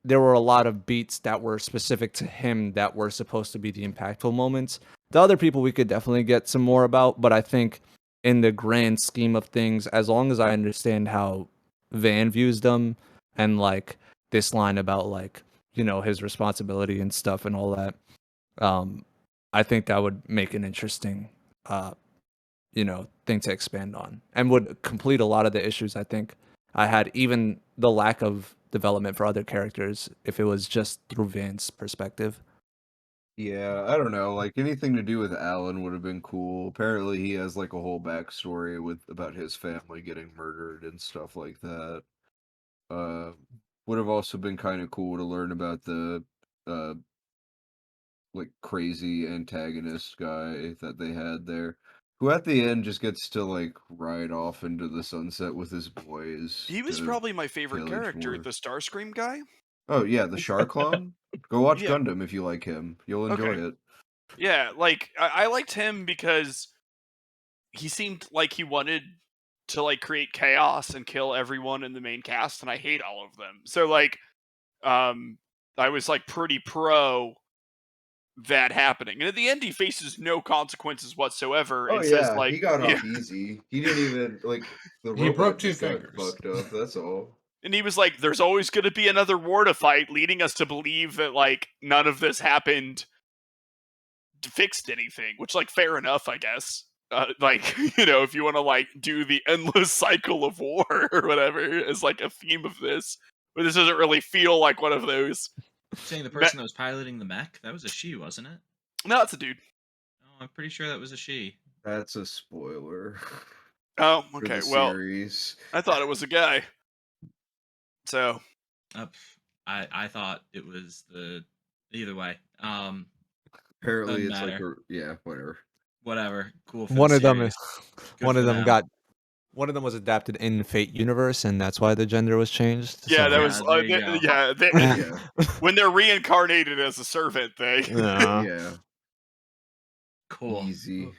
there were a lot of beats that were specific to him that were supposed to be the impactful moments. The other people we could definitely get some more about, but I think in the grand scheme of things, as long as I understand how Van views them and like this line about like, you know, his responsibility and stuff and all that, I think that would make an interesting you know, thing to expand on and would complete a lot of the issues I think I had, even the lack of development for other characters if it was just through Van's perspective. Yeah, I don't know. Like anything to do with Alan would have been cool. Apparently, he has like a whole backstory with about his family getting murdered and stuff like that. Uh, would have also been kind of cool to learn about the uh like crazy antagonist guy that they had there, who at the end just gets to like ride off into the sunset with his boys He was to probably my favorite kill each character, more. the Starscream guy. Oh yeah, the Shark clone. Go watch Yeah. Gundam if you like him. You'll enjoy Okay. it. Yeah, like I liked him because he seemed like he wanted to like create chaos and kill everyone in the main cast, and I hate all of them. So like, I was like pretty pro that happening, and at the end he faces no consequences whatsoever, Oh and says yeah, like, he got yeah, off easy. He didn't even like the He robot broke two just got fingers. fucked up. That's all. and he was like, "There's always going to be another war to fight," leading us to believe that like none of this happened fixed anything, which like fair enough, I guess. Like you know, if you want to like do the endless cycle of war or whatever as like a theme of this, but this doesn't really feel like one of those. Saying the person that was piloting the mech, that was a she, wasn't it? No, it's a dude. Oh, I'm pretty sure that was a she. That's a spoiler Oh, for okay. the Well, series. I thought it was a guy. So I thought it was the either way. Apparently, Doesn't it's like matter. whatever. Whatever. Cool for One the of them series. Good one for of them them. one of them was adapted in the Fate universe, and that's why the gender was changed. yeah, that so- was there you go. Yeah, when they're reincarnated as a servant, they. Yeah. yeah, Cool. easy.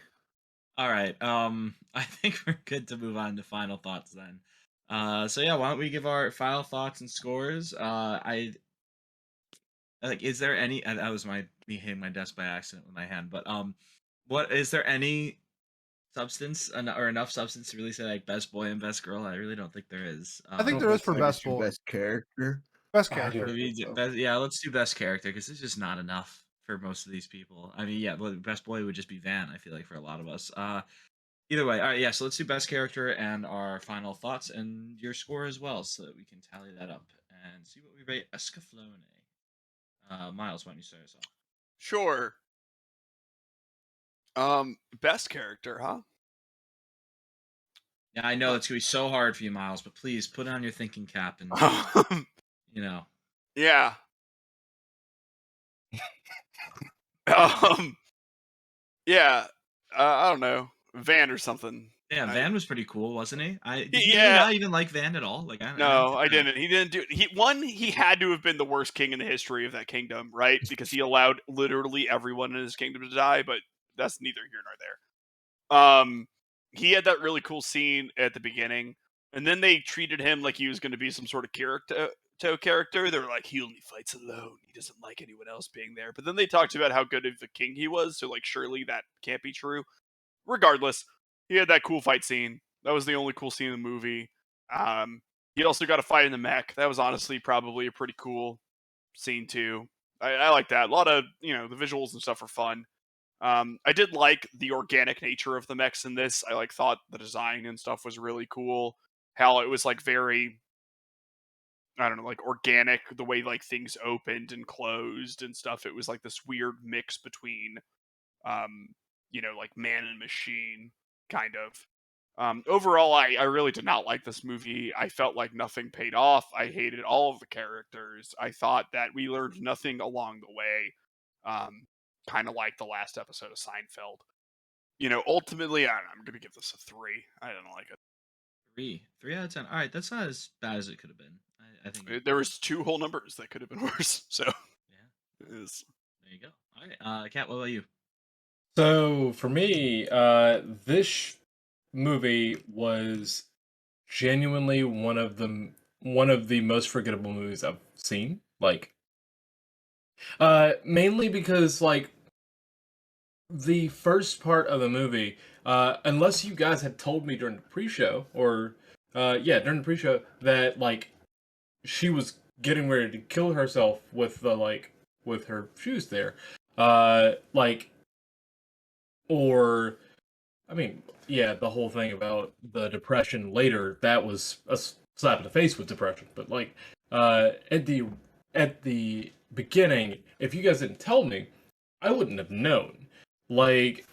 All right. I think we're good to move on to final thoughts then. So yeah, why don't we give our final thoughts and scores? I like. Is there any? That was me hitting my desk by accident with my hand. But what is there any substance or enough substance to really say like best boy and best girl? I really don't think there is. I think there is for best boy. Best character. Best I character. don't Maybe think so. yeah, let's do best character because it's just not enough for most of these people. I mean, yeah, well, best boy would just be Van. I feel like for a lot of us. Either way, all right, yeah. So let's do best character and our final thoughts and your score as well, so that we can tally that up and see what we rate Escaflowne. Miles, why don't you start us off? Sure. Best character, huh? Yeah, I know it's gonna be so hard for you, Miles, but please put on your thinking cap and you know. Yeah. Yeah. I don't know, Van or something. Yeah, Van was pretty cool, wasn't he? Did you Yeah. not even like Van at all? Like, No, I didn't. He didn't do. He had to have been the worst king in the history of that kingdom, right? Because he allowed literally everyone in his kingdom to die. But that's neither here nor there. He had that really cool scene at the beginning, and then they treated him like he was going to be some sort of character. They were like, he only fights alone. He doesn't like anyone else being there. But then they talked about how good of a king he was. So like, surely that can't be true. Regardless, he had that cool fight scene. That was the only cool scene in the movie. He also got a fight in the mech. That was honestly probably a pretty cool scene too. I like that. A lot of the visuals and stuff are fun. I did like the organic nature of the mechs in this. I thought the design and stuff was really cool. How it was like very, I don't know, like organic, the way like things opened and closed and stuff. It was like this weird mix between like man and machine kind of. Overall, I really did not like this movie. I felt like nothing paid off. I hated all of the characters. I thought that we learned nothing along the way. Kind of like the last episode of Seinfeld. Ultimately, I don't know, I'm going to give this a 3. I didn't like it. 3 out of 10. All right, that's not as bad as it could have been. I think There was 2 whole numbers that could have been worse. So, yeah, it is. there you go. All right, Kat, what about you? So for me, this movie was genuinely one of the most forgettable movies I've seen. Like, mainly because like the first part of the movie, unless you guys had told me during the pre-show or during the pre-show that like she was getting ready to kill herself with the like with her shoes there, like or I mean, yeah, the whole thing about the depression later, that was a slap in the face with depression. But like, at the beginning, if you guys didn't tell me, I wouldn't have known. Like,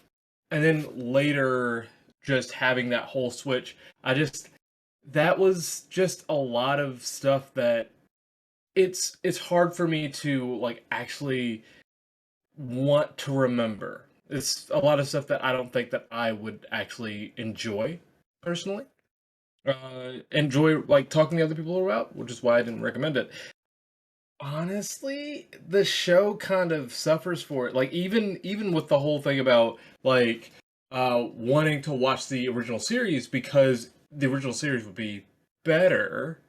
and then later, just having that whole switch, that was just a lot of stuff that it's hard for me to like actually want to remember. It's a lot of stuff that I don't think that I would actually enjoy personally. Enjoy like talking to other people about, which is why I didn't recommend it. Honestly, the show kind of suffers for it. Like even with the whole thing about like wanting to watch the original series because the original series would be better.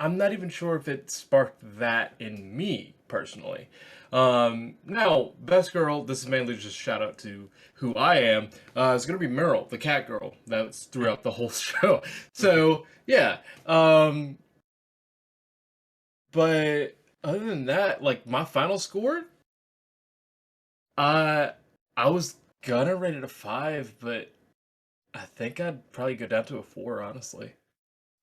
I'm not even sure if it sparked that in me personally. Now, best girl, this is mainly just a shout out to who I am. It's gonna be Meryl, the cat girl. That's throughout the whole show. So yeah. But other than that, like my final score, uh, I was gonna rate it a 5, but I think I'd probably go down to a 4, honestly.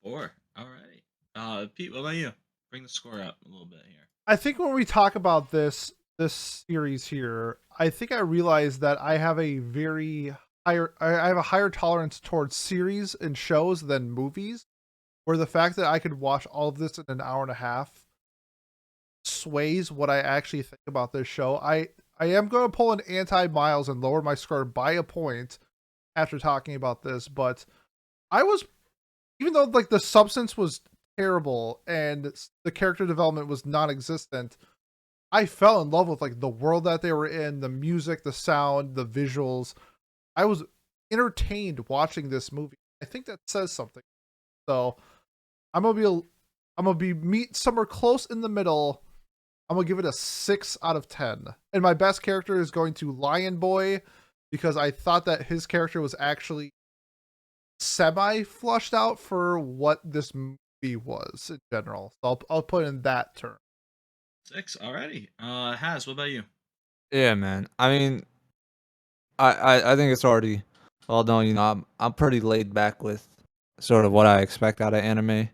4. All right. Pete, what about you? Bring the score up a little bit here. I think when we talk about this series here, I think I realize that I have I have a higher tolerance towards series and shows than movies, where the fact that I could watch all of this in an hour and a half sways what I actually think about this show. I am going to pull an anti-Miles and lower my score by a point after talking about this, but I was, even though like the substance was terrible and the character development was non-existent, I fell in love with like the world that they were in, the music, the sound, the visuals. I was entertained watching this movie. I think that says something. So I'm gonna be meet somewhere close in the middle. I'm gonna give it a 6 out of 10. And my best character is going to Lion Boy because I thought that his character was actually semi flushed out for what this movie was in general. So I'll put it in that term. 6. Alrighty. Has, what about you? Yeah, man. I mean, I think it's already well known. You know, I'm pretty laid back with sort of what I expect out of anime.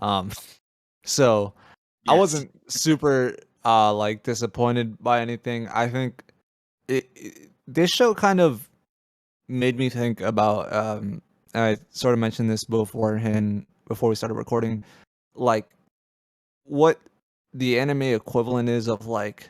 Um, so I Yes. wasn't super like disappointed by anything. I think this show kind of made me think about I sort of mentioned this beforehand before we started recording, like what the anime equivalent is of like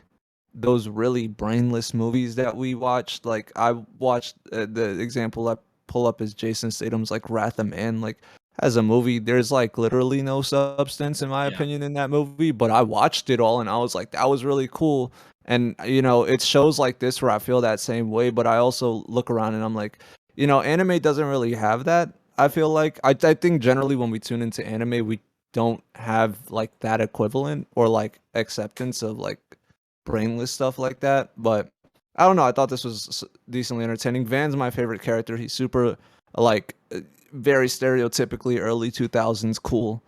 those really brainless movies that we watched. Like I watched the example I pull up is Jason Statham's like Wrath of Man. Like as a movie, there's like literally no substance in my Yeah. opinion in that movie, but I watched it all and I was like, that was really cool. And you know, it's shows like this where I feel that same way, but I also look around and I'm like, you know, anime doesn't really have that. I feel like I think generally when we tune into anime, we don't have like that equivalent or like acceptance of like brainless stuff like that. But I don't know. I thought this was decently entertaining. Van's my favorite character. He's super like very stereotypically early 2000s cool.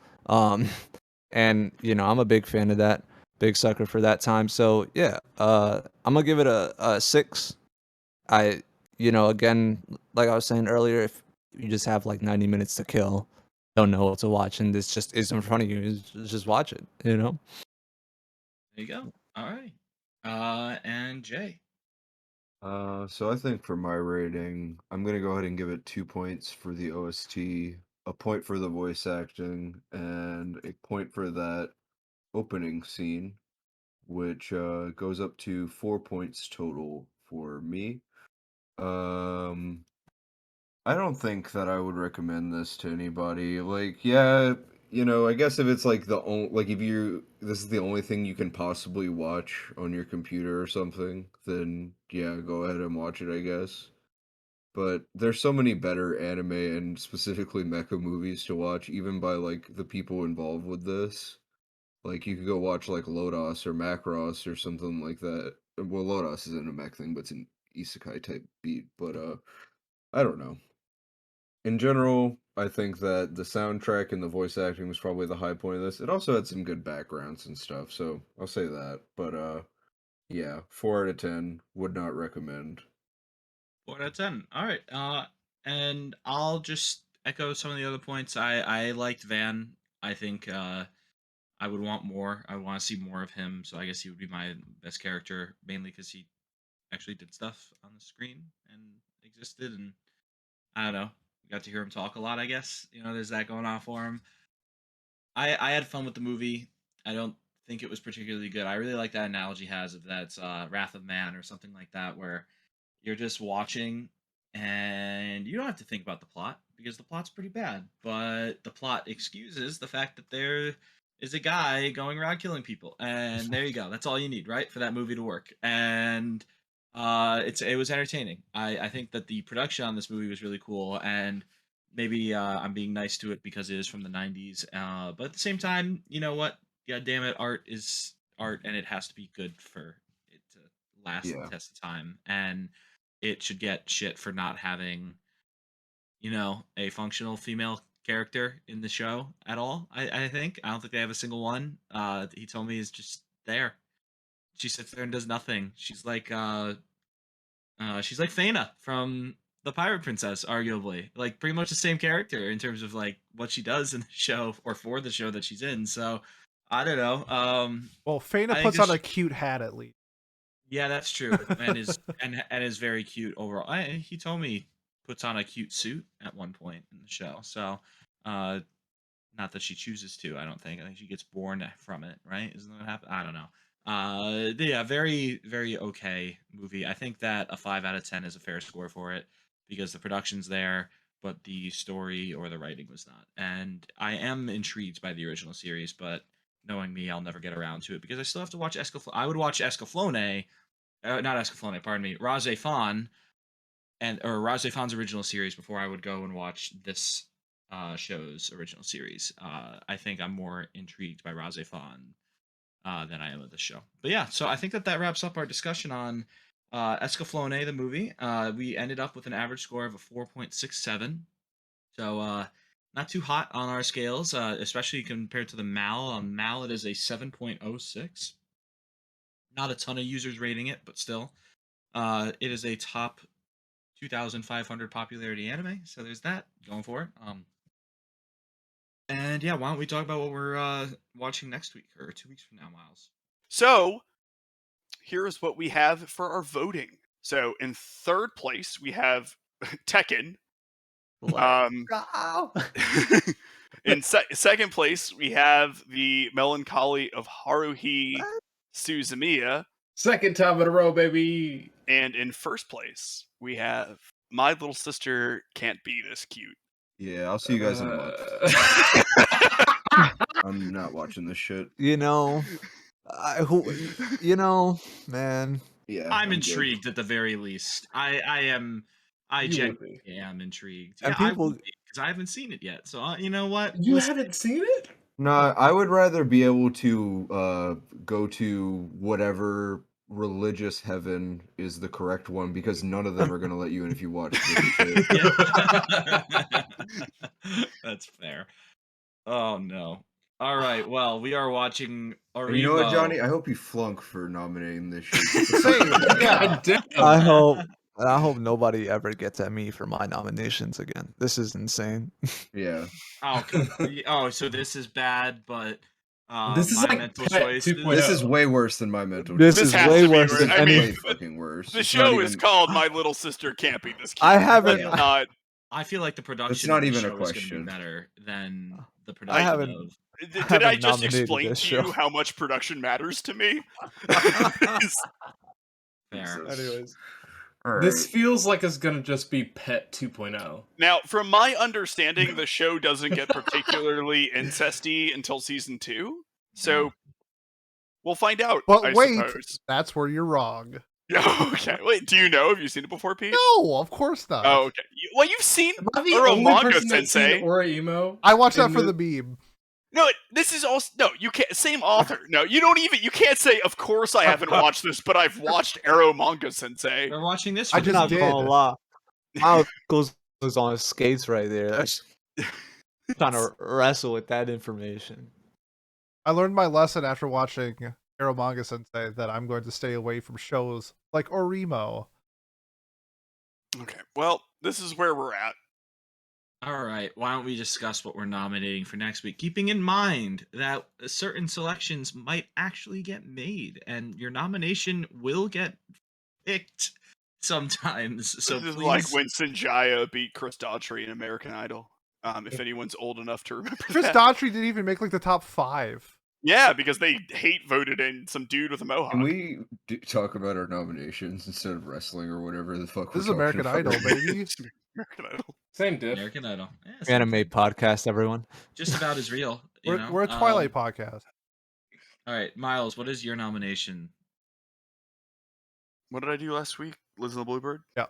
And you know, I'm a big fan of that. Big sucker for that time. So yeah, I'm gonna give it a 6. I, you know, again, like I was saying earlier, if you just have like 90 minutes to kill, don't know what to watch, and this just is in front of you, just watch it, you know? There you go. All right. And Jay. So I think for my rating, I'm gonna go ahead and give it 2 points for the OST, a point for the voice acting, and a point for that opening scene, which goes up to 4 points total for me. Um, I don't think that I would recommend this to anybody. Like, yeah, you know, I guess if it's like if you this is the only thing you can possibly watch on your computer or something, then yeah, go ahead and watch it, I guess. But there's so many better anime and specifically mecha movies to watch, even by like the people involved with this. Like you could go watch like Lodos or Macross or something like that. Well, Lodos isn't a mech thing, but it's an isekai type beat. But I don't know. In general, I think that the soundtrack and the voice acting was probably the high point of this. It also had some good backgrounds and stuff, so I'll say that. But yeah, 4 out of 10 would not recommend. 4 out of 10. All right. And I'll just echo some of the other points. I liked Van. I think I would want more. I want to see more of him. So I guess he would be my best character, mainly because he actually did stuff on the screen and existed. And I don't know, got to hear him talk a lot. I guess there's that going on for him. I had fun with the movie. I don't think it was particularly good. I really like that analogy has of that's Wrath of Man or something like that, where you're just watching and you don't have to think about the plot because the plot's pretty bad, but the plot excuses the fact that there is a guy going around killing people, and there you go. That's all you need, right, for that movie to work. And it was entertaining. I think that the production on this movie was really cool, and maybe I'm being nice to it because it is from the 90s. But at the same time, you know what? God damn it, art is art, and it has to be good for it to last Yeah. the test of time. And it should get shit for not having, a functional female character in the show at all. I think. I don't think they have a single one. Hitomi is just there. She sits there and does nothing. She's like Fena from the Pirate Princess, arguably. Like pretty much the same character in terms of like what she does in the show or for the show that she's in. So I don't know. Well, Fena I think puts on this- a cute hat at least. Yeah, that's true, and is very cute overall. He told me puts on a cute suit at one point in the show. So, not that she chooses to. I don't think. I think she gets born from it. Right? Isn't that what happened? I don't know. Yeah, very very okay movie. I think that a 5 out of 10 is a fair score for it because the production's there, but the story or the writing was not. And I am intrigued by the original series, but knowing me, I'll never get around to it because I still have to watch Escaflowne. I would watch Escaflowne. Not Escaflowne, pardon me, Razefon, or Razefond's original series before I would go and watch this show's original series. I think I'm more intrigued by Razefon than I am of the show. But yeah, so I think that wraps up our discussion on Escaflowne, the movie. We ended up with an average score of a 4.67. So not too hot on our scales, especially compared to the MAL. On MAL, it is a 7.06. Not a ton of users rating it, but still. It is a top 2,500 popularity anime, so there's that going for it. And yeah, why don't we talk about what we're watching next week or 2 weeks from now, Miles? So, here's what we have for our voting. So, in third place, we have Tekken. In second place, we have the Melancholy of Haruhi Suzumiya. Second time in a row, baby. And in first place, we have My Little Sister Can't Be This Cute. Yeah, I'll see you guys in a month. I'm not watching this shit. Man. Yeah, I'm good. intrigued at the very least. I You genuinely am intrigued. And Yeah, people- because I haven't seen it yet. So you know what? You Listen, haven't seen it? No, I would rather be able to go to whatever religious heaven is the correct one because none of them are gonna let you in if you watch this shit. Yeah. That's fair. Oh no. All right. Well, we are watching Arimo. And you know what, Johnny? I hope you flunk for nominating this shit. Same, yeah. God damn. I hope nobody ever gets at me for my nominations again. This is insane. Yeah. Oh, so this is bad, but This is my like mental Pet choice. 2.0. This is way worse than my mental This choice. is has way to be worse worse. than I any. mean, way fucking worse. The It's not show is even- called My Little Sister Can't Be This Cute. I haven't- Let's not. I feel like the production not of the even a show is going to question. be better than the I production haven't- of. Did haven't I just nominated explain this to you show. how much production matters to me? Fair. Anyways. All right. This feels like it's gonna just be Pet 2.0. Now, from my understanding, the show doesn't get particularly incesty until season 2, so we'll find out. But I wait, suppose. that's where you're wrong. Yeah, okay. Wait, do you know? Have you seen it before, Pete? No, of course not. Oh, okay. Well, you've seen Am I the Uro only Manga person that's Sensei. seen Uraimo? I watched that in for the meme. No, this is also no. You can't. Same author. No, you don't even. You can't say. Of course, I haven't watched this, but I've watched Arrow Manga Sensei. We're watching this. I with just Not you. did. gonna lie. My uncle's was on his skates right there. That's trying to wrestle with that information. I learned my lesson after watching Arrow Manga Sensei that I'm going to stay away from shows like Orimo. Okay. Well, this is where we're at. All right, why don't we discuss what we're nominating for next week, keeping in mind that certain selections might actually get made, and your nomination will get picked sometimes. So This is please, like Winston Jaya beat Chris Daughtry in American Idol. If anyone's old enough to remember Chris that. Daughtry didn't even make like the top 5. Yeah, because they hate voted in some dude with a mohawk. Can we talk about our nominations instead of wrestling or whatever the fuck This is we're American talking Idol, about? baby. American Idol. Same diff. American Idol, yeah, same Anime thing. podcast, everyone. Just about as real. You know? We're a Twilight podcast. All right, Miles, what is your nomination? What did I do last week? Liz and the Bluebird? Yeah.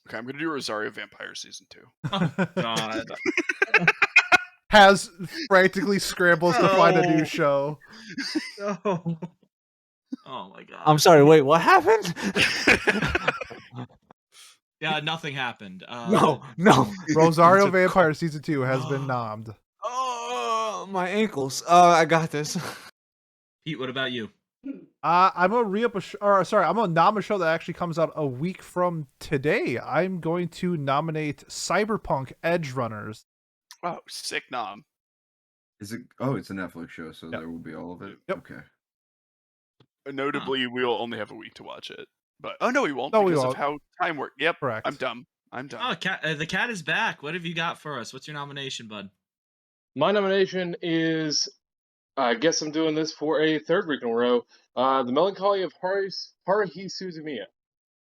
Okay, I'm going to do Rosario Vampire Season 2. Oh, God. Has frantically scrambles to find a new No. show. No. Oh my God. I'm sorry, wait, what happened? Yeah, nothing happened. No. Rosario It's a- Vampire Season 2 has been nommed. Oh, my ankles. I got this. Pete, what about you? I'm gonna I'm gonna nom a show that actually comes out a week from today. I'm going to nominate Cyberpunk Edge Runners. Oh, sick nom. Is it? Oh, it's a Netflix show, so Yep. there will be all of it. Yep. Okay. Notably, we'll only have a week to watch it. But oh no, we won't No, we because won't. of how time works. Yep, Correct. I'm dumb. Oh, the cat is back. What have you got for us? What's your nomination, bud? My nomination is, I guess I'm doing this for a third week in a row, The Melancholy of Haruhi Suzumiya.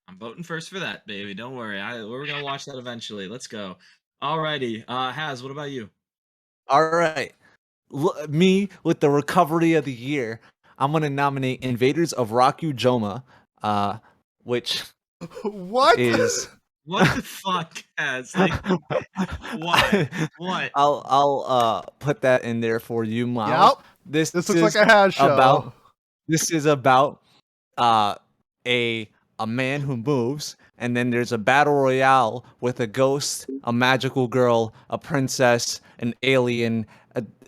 I'm voting first for that, baby. Don't worry. We're gonna watch that eventually. Let's go. Alrighty. Haz, what about you? All right. Me with the recovery of the year, I'm going to nominate Invaders of Rakujoma, which What? is... What the fuck, Haz? Like, what? What? I'll put that in there for you, Miles. Yep. This This looks like a Has show. This is about a man who moves, and then there's a battle royale with a ghost, a magical girl, a princess, an alien,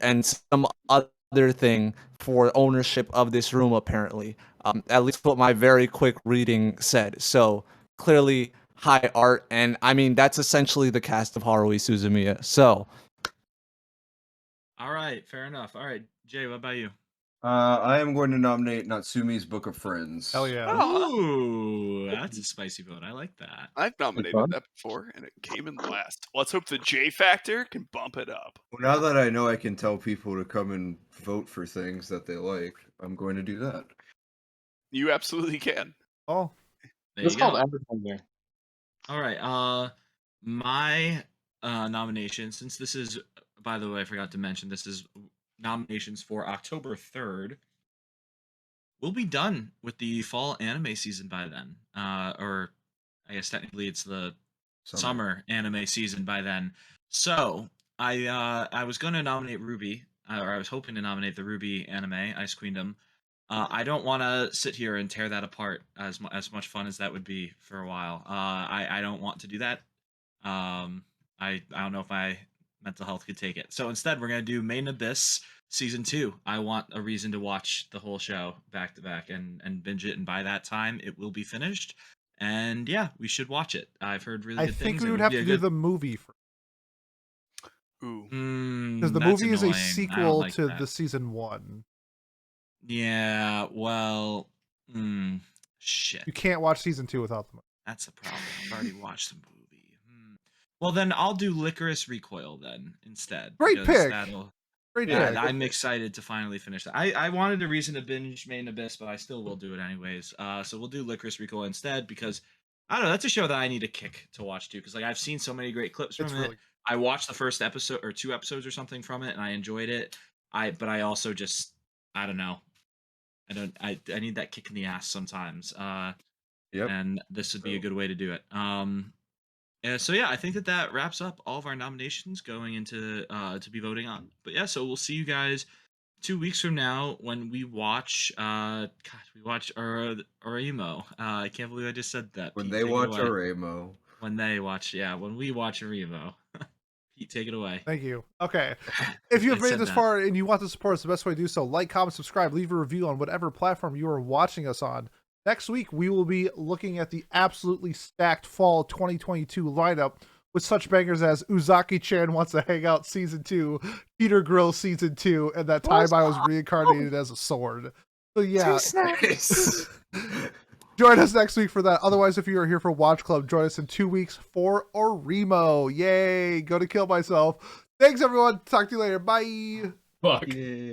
and some other thing for ownership of this room, apparently. At least what my very quick reading said. So clearly high art, and I mean that's essentially the cast of Haruhi Suzumiya. So All right, fair enough. All right, Jay, what about you? I am going to nominate Natsumi's Book of Friends. Hell yeah. Oh, Ooh, that's a spicy vote. I like that. I've nominated fun. that before, and it came in last. Let's hope the J Factor can bump it up. Well, now that I know I can tell people to come and vote for things that they like, I'm going to do that. You absolutely can. Oh, There It's you called go. advertising. All right. My nomination, since this is, by the way, I forgot to mention, this is nominations for October 3rd. We'll be done with the fall anime season by then. Or I guess technically it's the summer anime season by then. So I was going to nominate Ruby, or I was hoping to nominate the Ruby anime, Ice Queendom. I don't want to sit here and tear that apart as much fun as that would be for a while. I don't want to do that. I don't know if my mental health could take it. So instead, we're gonna do Main Abyss season 2. I want a reason to watch the whole show back to back and binge it. And by that time, it will be finished. And yeah, we should watch it. I've heard really I good think things. we It would have be to a do good- the movie Ooh. because the that's movie is a annoying. I don't sequel like to that. the season 1. Yeah, well, shit. You can't watch season 2 without the movie. That's the problem. I've already watched the movie. Well, then I'll do Licorice Recoil then instead. Great because pick. Great Yeah, pick. I'm excited to finally finish that. I wanted a reason to binge Main Abyss, but I still will do it anyways. So we'll do Licorice Recoil instead because I don't know. That's a show that I need a kick to watch too because like I've seen so many great clips from It's it. really I watched the first episode or 2 episodes or something from it, and I enjoyed it. But I also just I don't know. I need that kick in the ass sometimes. Yep. And this would be a good way to do it. So yeah, I think that wraps up all of our nominations going into to be voting on. But yeah, so we'll see you guys 2 weeks from now when we watch we watch Oremo. I can't believe I just said that. When Pete, they take it watch away. Oremo. When we watch Oremo. Pete, take it away. Thank you. Okay. If you have I made said this that. far and you want to support us, the best way to do so, like, comment, subscribe, leave a review on whatever platform you are watching us on. Next week, we will be looking at the absolutely stacked fall 2022 lineup with such bangers as Uzaki-chan Wants to Hang Out Season 2, Peter Grill Season 2, and That Time I Was Reincarnated as a Sword. So yeah, join us next week for that. Otherwise, if you are here for Watch Club, join us in 2 weeks for Oremo. Yay! Go to kill myself. Thanks, everyone. Talk to you later. Bye. Fuck. Yeah.